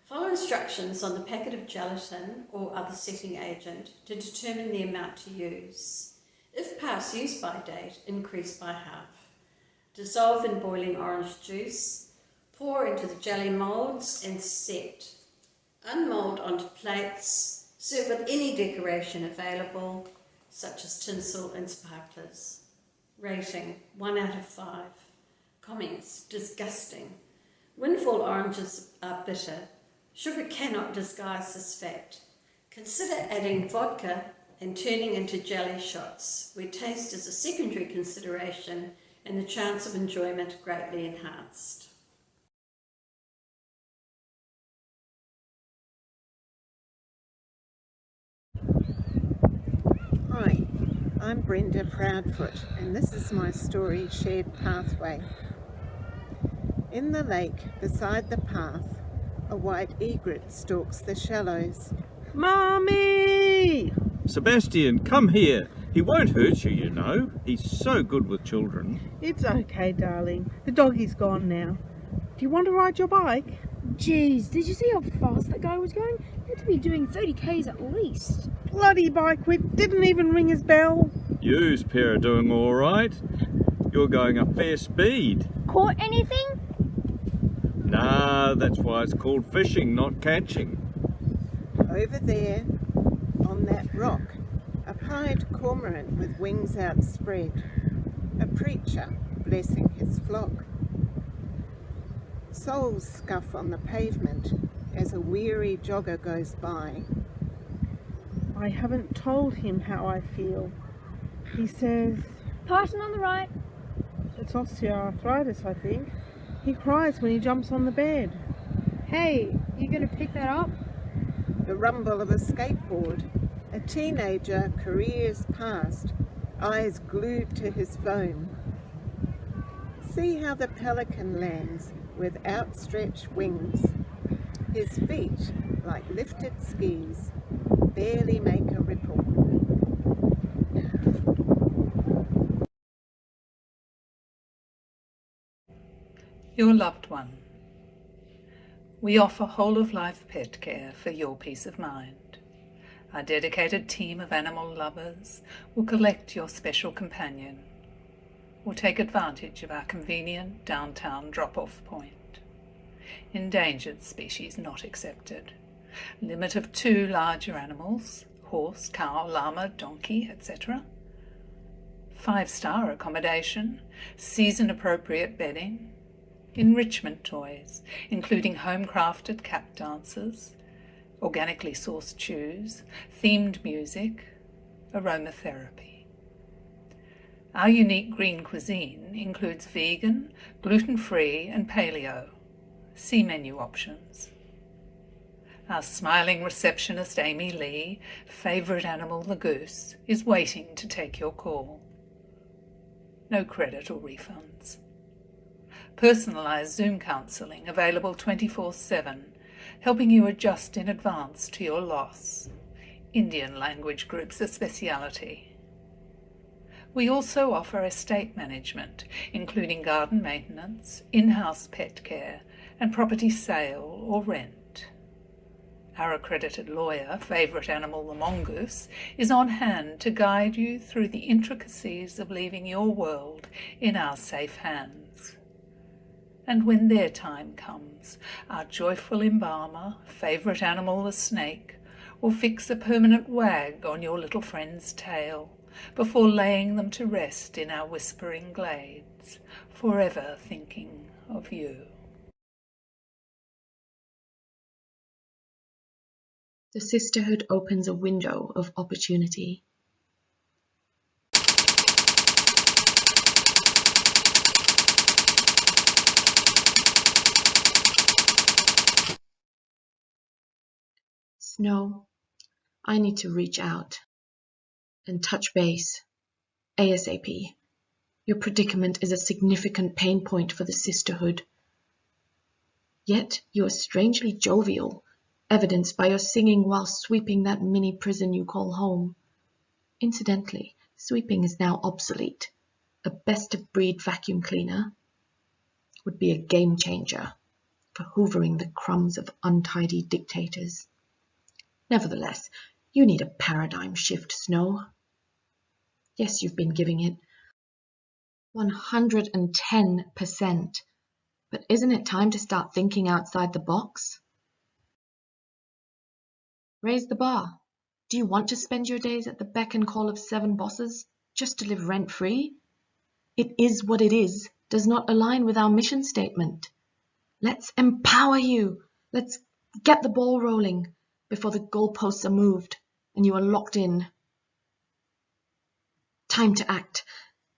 Follow instructions on the packet of gelatin or other setting agent to determine the amount to use. If past use by date, increase by half. Dissolve in boiling orange juice. Pour into the jelly moulds and set. Unmould onto plates. Serve with any decoration available, such as tinsel and sparklers. Rating, 1 out of 5. Comments, disgusting. Windfall oranges are bitter. Sugar cannot disguise this fact. Consider adding vodka and turning into jelly shots, where taste is a secondary consideration and the chance of enjoyment greatly enhanced. Hi, I'm Brenda Proudfoot, and this is my story, Shared Pathway. In the lake, beside the path, a white egret stalks the shallows. Mummy! Sebastian, come here. He won't hurt you, you know. He's so good with children. It's okay, darling. The doggy's gone now. Do you want to ride your bike? Jeez, did you see how fast that guy was going? He had to be doing 30 k's at least. Bloody bike whip didn't even ring his bell. Yous pair are doing all right. You're going a fair speed. Caught anything? Nah, that's why it's called fishing, not catching. Over there, on that rock, a pied cormorant with wings outspread, a preacher blessing his flock. Soles scuff on the pavement as a weary jogger goes by. I haven't told him how I feel. He says... Parson on the right. It's osteoarthritis, I think. He cries when he jumps on the bed. Hey, you gonna pick that up? The rumble of a skateboard. A teenager careers past, eyes glued to his phone. See how the pelican lands with outstretched wings. His feet, like lifted skis, barely make a ripple. Your loved one. We offer whole-of-life pet care for your peace of mind. Our dedicated team of animal lovers will collect your special companion or take advantage of our convenient downtown drop-off point. Endangered species not accepted. Limit of 2 larger animals, horse, cow, llama, donkey, etc. 5-star accommodation, season-appropriate bedding, enrichment toys, including home-crafted cap dancers, organically sourced chews, themed music, aromatherapy. Our unique green cuisine includes vegan, gluten-free and paleo. See menu options. Our smiling receptionist Amy Lee, favourite animal the goose, is waiting to take your call. No credit or refunds. Personalised Zoom counselling available 24/7, helping you adjust in advance to your loss. Indian language groups a speciality. We also offer estate management, including garden maintenance, in-house pet care, and property sale or rent. Our accredited lawyer, favourite animal the mongoose, is on hand to guide you through the intricacies of leaving your world in our safe hands. And when their time comes, our joyful embalmer, favourite animal the snake, will fix a permanent wag on your little friend's tail before laying them to rest in our whispering glades, forever thinking of you. The sisterhood opens a window of opportunity. No, I need to reach out. and touch base ASAP. Your predicament is a significant pain point for the sisterhood. Yet you are strangely jovial, evidenced by your singing while sweeping that mini prison you call home. Incidentally, sweeping is now obsolete. A best-of-breed vacuum cleaner would be a game changer for hoovering the crumbs of untidy dictators. Nevertheless, you need a paradigm shift, Snow. Yes, you've been giving it 110%. But isn't it time to start thinking outside the box? Raise the bar. Do you want to spend your days at the beck and call of 7 bosses just to live rent-free? It is what it is does not align with our mission statement. Let's empower you. Let's get the ball rolling before the goalposts are moved and you are locked in. Time to act.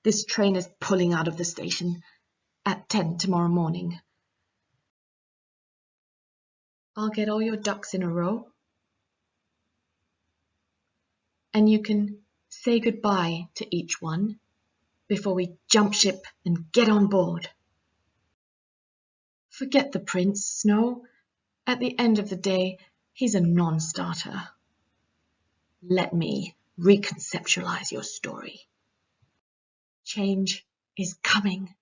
This train is pulling out of the station at 10 tomorrow morning. I'll get all your ducks in a row. And you can say goodbye to each one before we jump ship and get on board. Forget the prince, Snow. At the end of the day, he's a non-starter. Let me reconceptualize your story. Change is coming.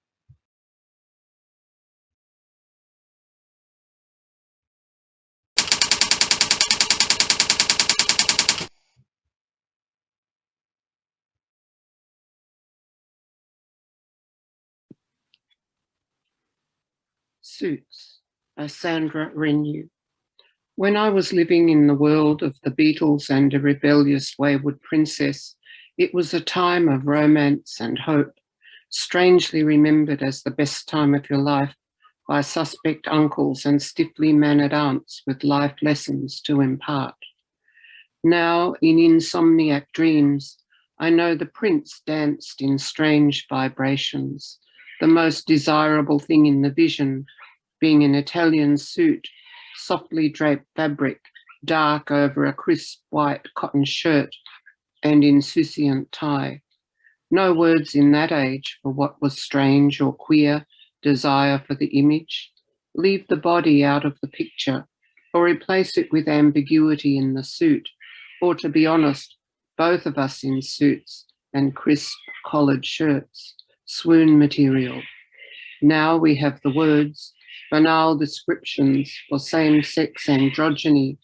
Suits by Sandra Renew. When I was living in the world of the Beatles and a rebellious wayward princess, it was a time of romance and hope, strangely remembered as the best time of your life by suspect uncles and stiffly mannered aunts with life lessons to impart. Now, in insomniac dreams, I know the prince danced in strange vibrations, the most desirable thing in the vision being an Italian suit, softly draped fabric, dark over a crisp white cotton shirt and insouciant tie. No words in that age for what was strange or queer, desire for the image. Leave the body out of the picture or replace it with ambiguity in the suit, or to be honest, both of us in suits and crisp collared shirts, swoon material. Now we have the words, banal descriptions for same-sex androgyny,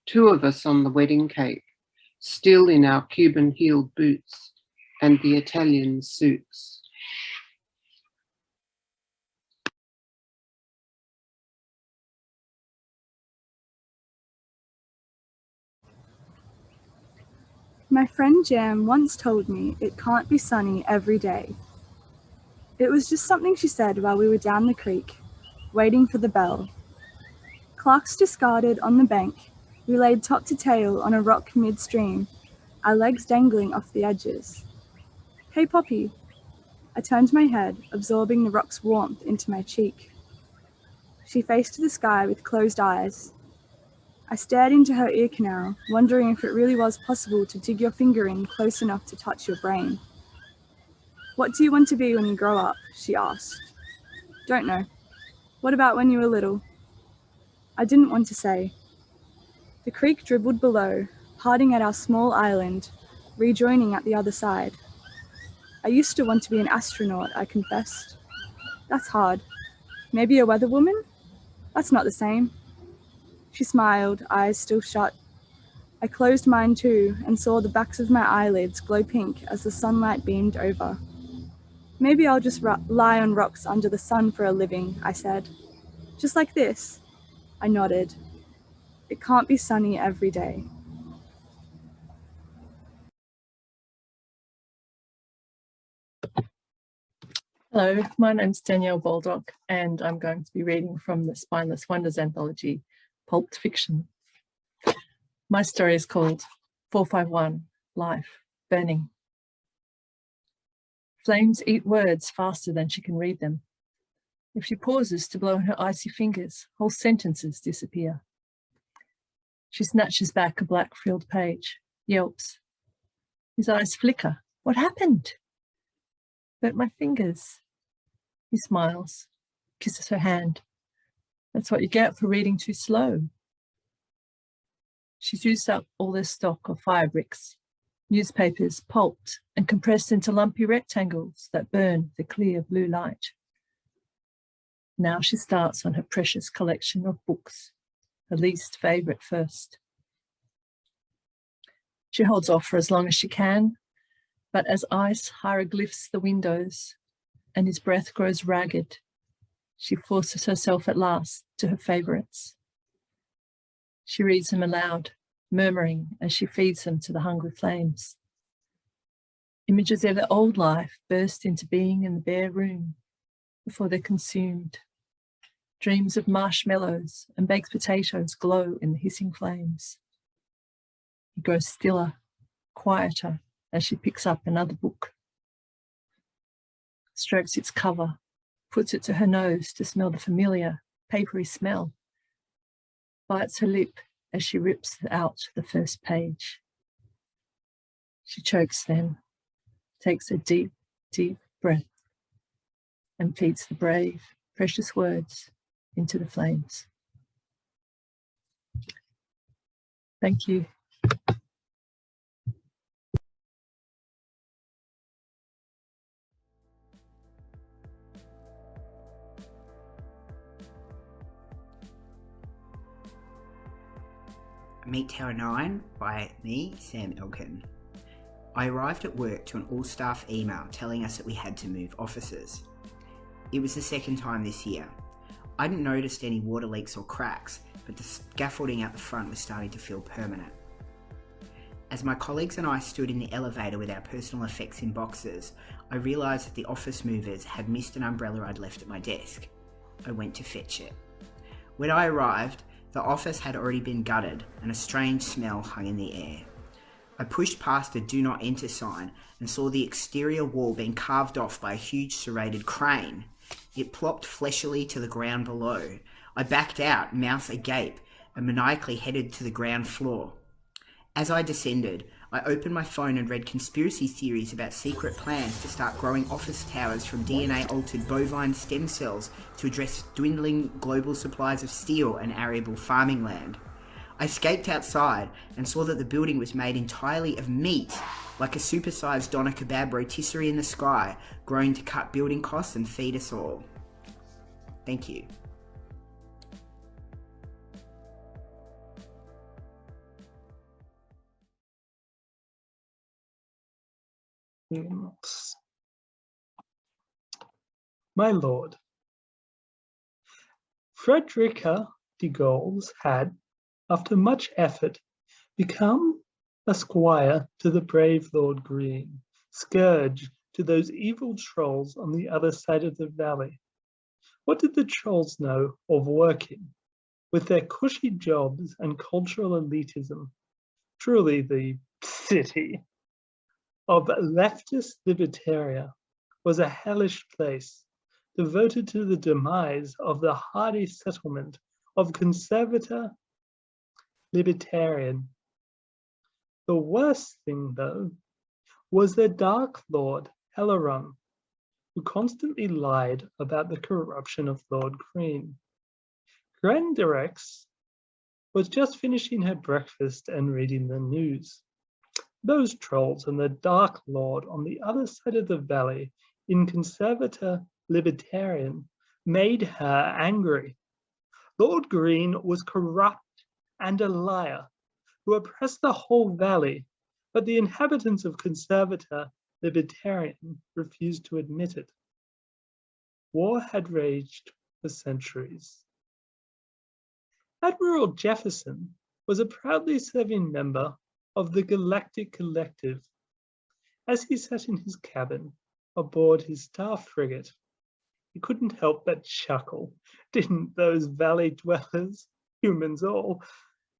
2 of us on the wedding cake, still in our Cuban-heeled boots and the Italian suits. My friend Jam once told me it can't be sunny every day. It was just something she said while we were down the creek, waiting for the bell. Clarks discarded on the bank, we laid top to tail on a rock midstream, our legs dangling off the edges. Hey Poppy. I turned my head, absorbing the rock's warmth into my cheek. She faced the sky with closed eyes. I stared into her ear canal, wondering if it really was possible to dig your finger in close enough to touch your brain. What do you want to be when you grow up? She asked. Don't know. What about when you were little? I didn't want to say. The creek dribbled below, parting at our small island, rejoining at the other side. I used to want to be an astronaut, I confessed. That's hard. Maybe a weather woman? That's not the same. She smiled, eyes still shut. I closed mine too and saw the backs of my eyelids glow pink as the sunlight beamed over. Maybe I'll just lie on rocks under the sun for a living, I said. Just like this. I nodded. It can't be sunny every day. Hello, my name's Danielle Baldock and I'm going to be reading from the Spineless Wonders anthology, Pulped Fiction. My story is called 451, Life, Burning. Flames eat words faster than she can read them. If she pauses to blow on her icy fingers, whole sentences disappear. She snatches back a black frilled page, yelps. His eyes flicker. What happened? Hurt my fingers. He smiles, kisses her hand. That's what you get for reading too slow. She's used up all their stock of fire bricks, newspapers pulped and compressed into lumpy rectangles that burn the clear blue light. Now she starts on her precious collection of books, her least favourite first. She holds off for as long as she can, but as ice hieroglyphs the windows and his breath grows ragged, she forces herself at last to her favourites. She reads them aloud, murmuring as she feeds them to the hungry flames. Images of their old life burst into being in the bare room before they're consumed. Dreams of marshmallows and baked potatoes glow in the hissing flames. He grows stiller, quieter as she picks up another book. Strokes its cover, puts it to her nose to smell the familiar, papery smell. Bites her lip as she rips out the first page. She chokes then, takes a deep, deep breath, and feeds the brave, precious words into the flames. Thank you. Meet Tower 9 by me, Sam Elkin. I arrived at work to an all-staff email telling us that we had to move offices. It was the second time this year. I hadn't noticed any water leaks or cracks, but the scaffolding out the front was starting to feel permanent. As my colleagues and I stood in the elevator with our personal effects in boxes, I realised that the office movers had missed an umbrella I'd left at my desk. I went to fetch it. When I arrived, the office had already been gutted and a strange smell hung in the air. I pushed past a do not enter sign and saw the exterior wall being carved off by a huge serrated crane. It plopped fleshily to the ground below. I backed out, mouth agape, and maniacally headed to the ground floor. As I descended, I opened my phone and read conspiracy theories about secret plans to start growing office towers from DNA-altered bovine stem cells to address dwindling global supplies of steel and arable farming land. I escaped outside and saw that the building was made entirely of meat, like a supersized doner kebab rotisserie in the sky, growing to cut building costs and feed us all. Thank you. My lord, Frederica de Gaules had, after much effort, become a squire to the brave Lord Green, scourge to those evil trolls on the other side of the valley. What did the trolls know of working, with their cushy jobs and cultural elitism? Truly the city of leftist libertaria was a hellish place, devoted to the demise of the hardy settlement of conservator libertarian. The worst thing, though, was their dark lord, Helleron, who constantly lied about the corruption of Lord Green. Grandirex was just finishing her breakfast and reading the news. Those trolls and the Dark Lord on the other side of the valley in conservator libertarian made her angry. Lord Green was corrupt and a liar who oppressed the whole valley, but the inhabitants of conservator libertarian refused to admit it. War had raged for centuries. Admiral Jefferson was a proudly serving member of the Galactic Collective. As he sat in his cabin aboard his star frigate, he couldn't help but chuckle. Didn't those valley dwellers, humans all,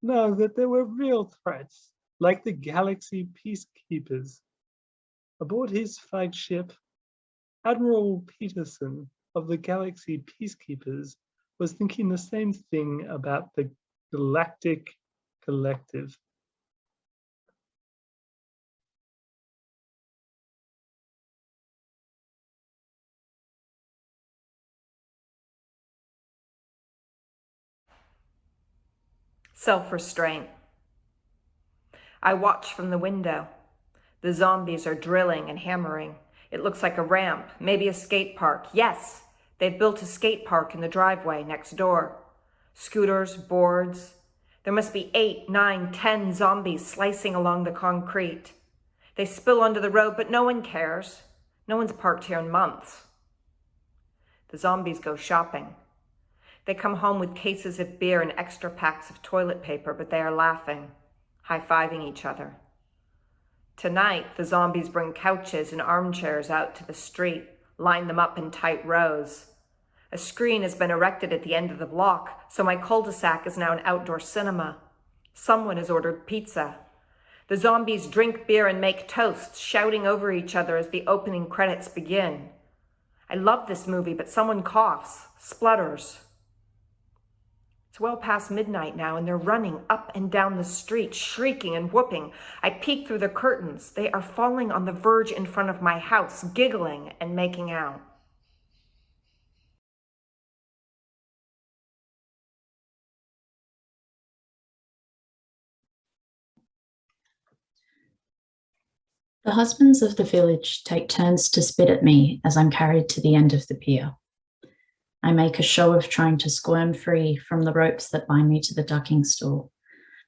know that there were real threats like the Galaxy Peacekeepers? Aboard his flagship, Admiral Peterson of the Galaxy Peacekeepers was thinking the same thing about the Galactic Collective. self-restraint. I watch from the window. The zombies are drilling and hammering. It looks like a ramp, maybe a skate park. Yes, they've built a skate park in the driveway next door. Scooters, boards. There must be 8, 9, 10 zombies slicing along the concrete. They spill onto the road, but no one cares. No one's parked here in months. The zombies go shopping. They come home with cases of beer and extra packs of toilet paper, but they are laughing, high-fiving each other. Tonight, the zombies bring couches and armchairs out to the street, line them up in tight rows. A screen has been erected at the end of the block, so my cul-de-sac is now an outdoor cinema. Someone has ordered pizza. The zombies drink beer and make toasts, shouting over each other as the opening credits begin. I love this movie, but someone coughs, splutters. It's well past midnight now, and they're running up and down the street, shrieking and whooping. I peek through the curtains. They are falling on the verge in front of my house, giggling and making out. The husbands of the village take turns to spit at me as I'm carried to the end of the pier. I make a show of trying to squirm free from the ropes that bind me to the ducking stool,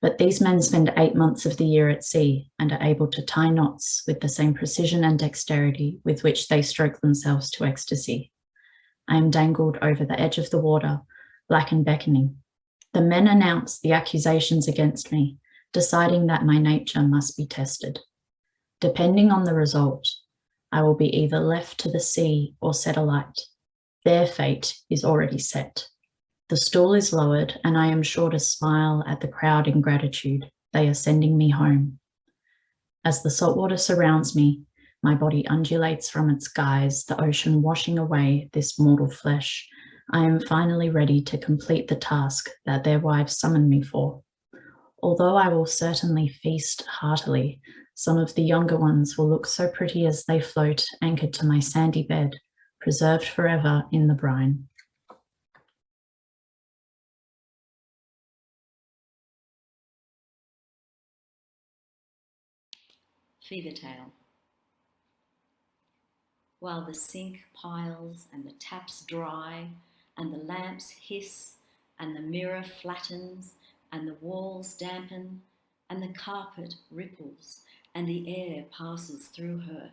but these men spend 8 months of the year at sea and are able to tie knots with the same precision and dexterity with which they stroke themselves to ecstasy. I am dangled over the edge of the water, black and beckoning. The men announce the accusations against me, deciding that my nature must be tested. Depending on the result, I will be either left to the sea or set alight. Their fate is already set. The stool is lowered, and I am sure to smile at the crowd in gratitude. They are sending me home. As the salt water surrounds me, my body undulates from its guise, the ocean washing away this mortal flesh. I am finally ready to complete the task that their wives summoned me for. Although I will certainly feast heartily, some of the younger ones will look so pretty as they float anchored to my sandy bed, preserved forever in the brine. Fever Tale. While the sink piles and the taps dry and the lamps hiss and the mirror flattens and the walls dampen and the carpet ripples and the air passes through her,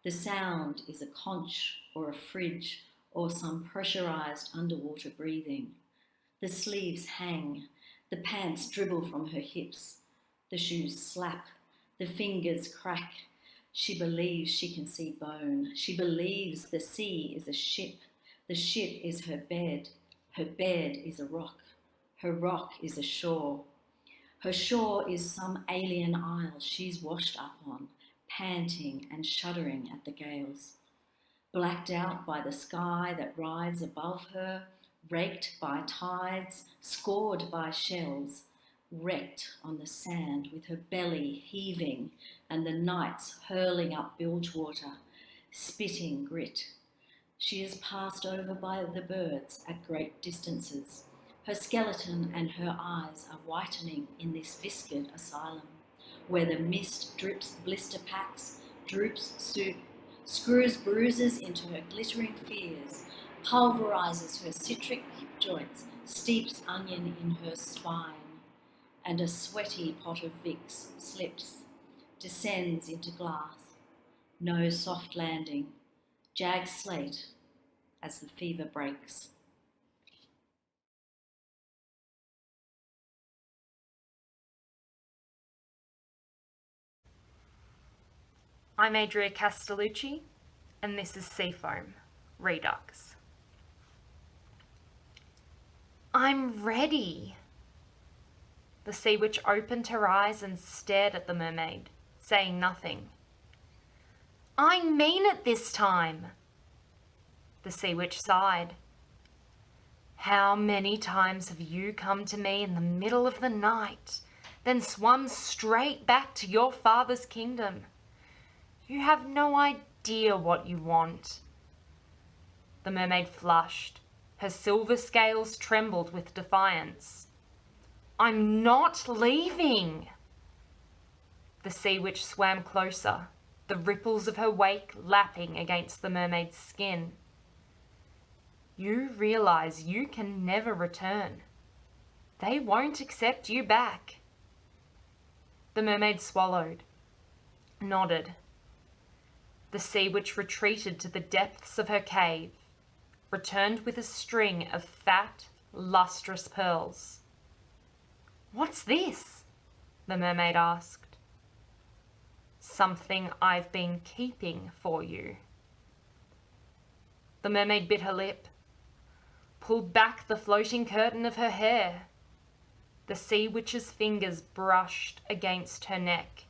the sound is a conch or a fridge or some pressurized underwater breathing. The sleeves hang, the pants dribble from her hips, the shoes slap, the fingers crack. She believes she can see bone. She believes the sea is a ship. The ship is her bed is a rock. Her rock is a shore. Her shore is some alien isle she's washed up on, panting and shuddering at the gales. Blacked out by the sky that rides above her, raked by tides, scored by shells, wrecked on the sand with her belly heaving and the nights hurling up bilge water, spitting grit. She is passed over by the birds at great distances. Her skeleton and her eyes are whitening in this viscid asylum, where the mist drips blister packs, droops soup, screws bruises into her glittering fears, pulverizes her citric hip joints, steeps onion in her spine, and a sweaty pot of Vicks slips, descends into glass. No soft landing, jagged slate as the fever breaks. I'm Adria Castellucci, and this is Seafoam, Redux. I'm ready. The sea witch opened her eyes and stared at the mermaid, saying nothing. I mean it this time. The sea witch sighed. How many times have you come to me in the middle of the night, then swum straight back to your father's kingdom? You have no idea what you want. The mermaid flushed. Her silver scales trembled with defiance. I'm not leaving. The sea witch swam closer, the ripples of her wake lapping against the mermaid's skin. You realize you can never return. They won't accept you back. The mermaid swallowed, nodded. The sea witch retreated to the depths of her cave, returned with a string of fat, lustrous pearls. "What's this?" the mermaid asked. "Something I've been keeping for you." The mermaid bit her lip, pulled back the floating curtain of her hair. The sea witch's fingers brushed against her neck.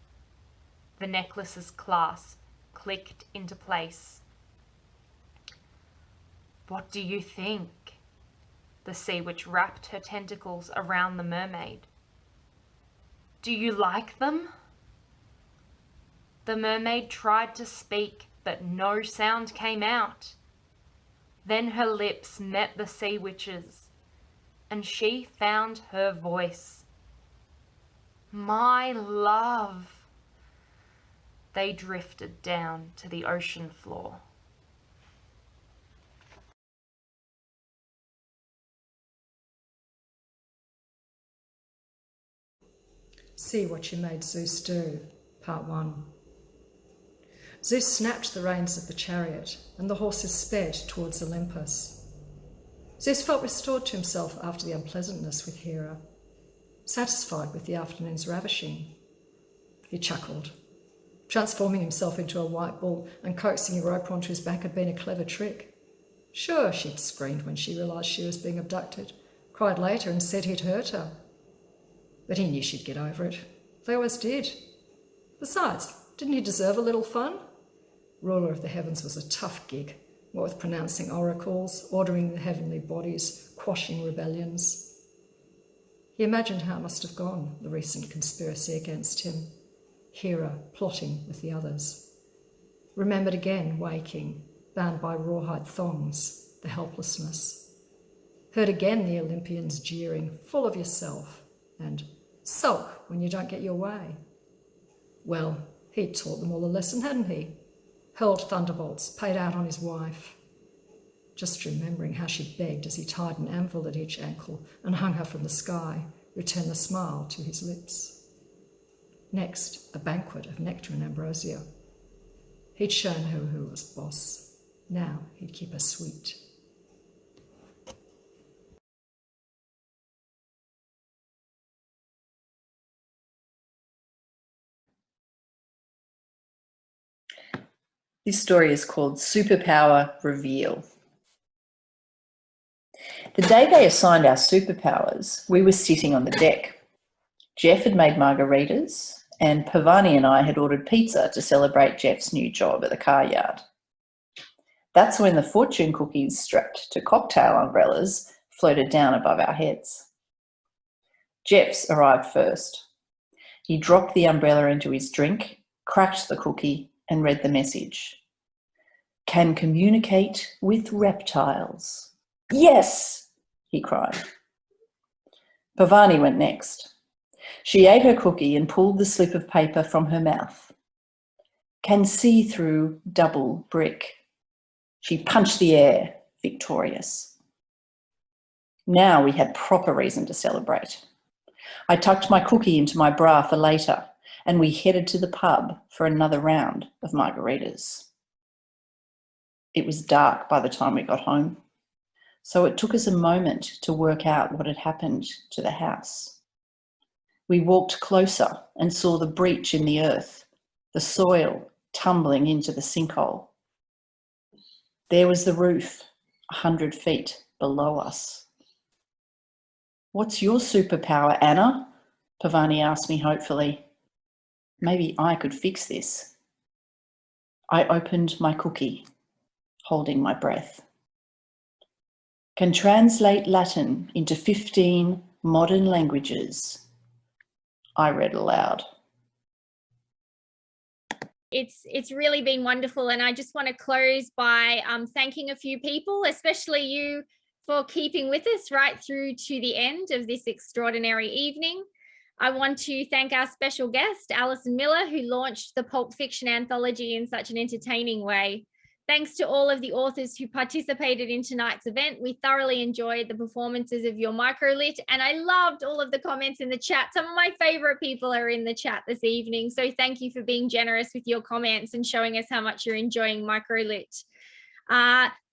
The necklace's clasp clicked into place. "What do you think?" The sea witch wrapped her tentacles around the mermaid. "Do you like them?" The mermaid tried to speak, but no sound came out. Then her lips met the sea witch's, and she found her voice. "My love." They drifted down to the ocean floor. See What You Made Zeus Do, Part 1. Zeus snapped the reins of the chariot, and the horses sped towards Olympus. Zeus felt restored to himself after the unpleasantness with Hera, satisfied with the afternoon's ravishing. He chuckled. Transforming himself into a white bull and coaxing a rope onto his back had been a clever trick. Sure, she'd screamed when she realised she was being abducted, cried later and said he'd hurt her. But he knew she'd get over it. They always did. Besides, didn't he deserve a little fun? Ruler of the heavens was a tough gig, what with pronouncing oracles, ordering the heavenly bodies, quashing rebellions. He imagined how it must have gone, the recent conspiracy against him. Hera plotting with the others. Remembered again, waking, bound by rawhide thongs, the helplessness. Heard again the Olympians jeering, "Full of yourself," and "Sulk when you don't get your way." Well, he'd taught them all a lesson, hadn't he? Hurled thunderbolts, paid out on his wife. Just remembering how she begged as he tied an anvil at each ankle and hung her from the sky, returned the smile to his lips. Next, a banquet of nectar and ambrosia. He'd shown her who was boss. Now he'd keep her sweet. This story is called Superpower Reveal. The day they assigned our superpowers, we were sitting on the deck. Jeff had made margaritas, and Pavani and I had ordered pizza to celebrate Jeff's new job at the car yard. That's when the fortune cookies strapped to cocktail umbrellas floated down above our heads. Jeff's arrived first. He dropped the umbrella into his drink, cracked the cookie, and read the message. "Can communicate with reptiles." "Yes!" he cried. Pavani went next. She ate her cookie and pulled the slip of paper from her mouth. "Can see through double brick." She punched the air, victorious. Now we had proper reason to celebrate. I tucked my cookie into my bra for later, and we headed to the pub for another round of margaritas. It was dark by the time we got home, so it took us a moment to work out what had happened to the house. We walked closer and saw the breach in the earth, the soil tumbling into the sinkhole. There was the roof, 100 feet below us. "What's your superpower, Anna?" Pavani asked me hopefully. Maybe I could fix this. I opened my cookie, holding my breath. "Can translate Latin into 15 modern languages," I read aloud. It's really been wonderful, and I just want to close by thanking a few people, especially you for keeping with us right through to the end of this extraordinary evening. I want to thank our special guest, Allyson Miller, who launched the Pulp Fiction anthology in such an entertaining way. Thanks to all of the authors who participated in tonight's event. We thoroughly enjoyed the performances of your microlit, and I loved all of the comments in the chat. Some of my favorite people are in the chat this evening, so thank you for being generous with your comments and showing us how much you're enjoying microlit.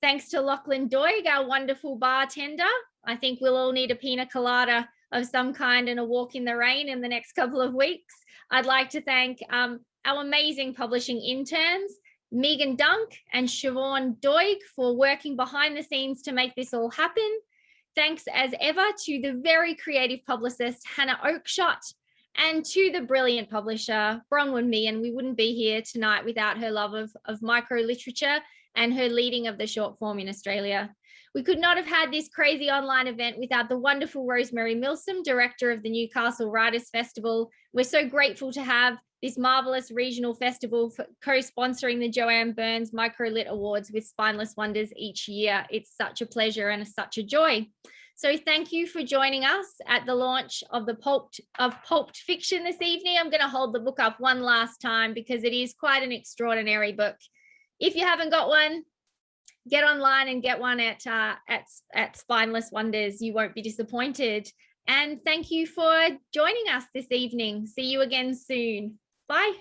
Thanks to Lachlan Doig, our wonderful bartender. I think we'll all need a pina colada of some kind and a walk in the rain in the next couple of weeks. I'd like to thank our amazing publishing interns, Megan Dunk and Siobhan Doig, for working behind the scenes to make this all happen. Thanks as ever to the very creative publicist, Hannah Oakshott, and to the brilliant publisher, Bronwyn Meehan. We wouldn't be here tonight without her love of micro-literature and her leading of the short form in Australia. We could not have had this crazy online event without the wonderful Rosemary Milsom, director of the Newcastle Writers Festival. We're so grateful to have this marvelous regional festival co-sponsoring the Joanne Burns Microlit Awards with Spineless Wonders each year. It's such a pleasure and such a joy. So thank you for joining us at the launch of the Pulped Fiction this evening. I'm going to hold the book up one last time because it is quite an extraordinary book. If you haven't got one, get online and get one at Spineless Wonders. You won't be disappointed. And thank you for joining us this evening. See you again soon. Bye.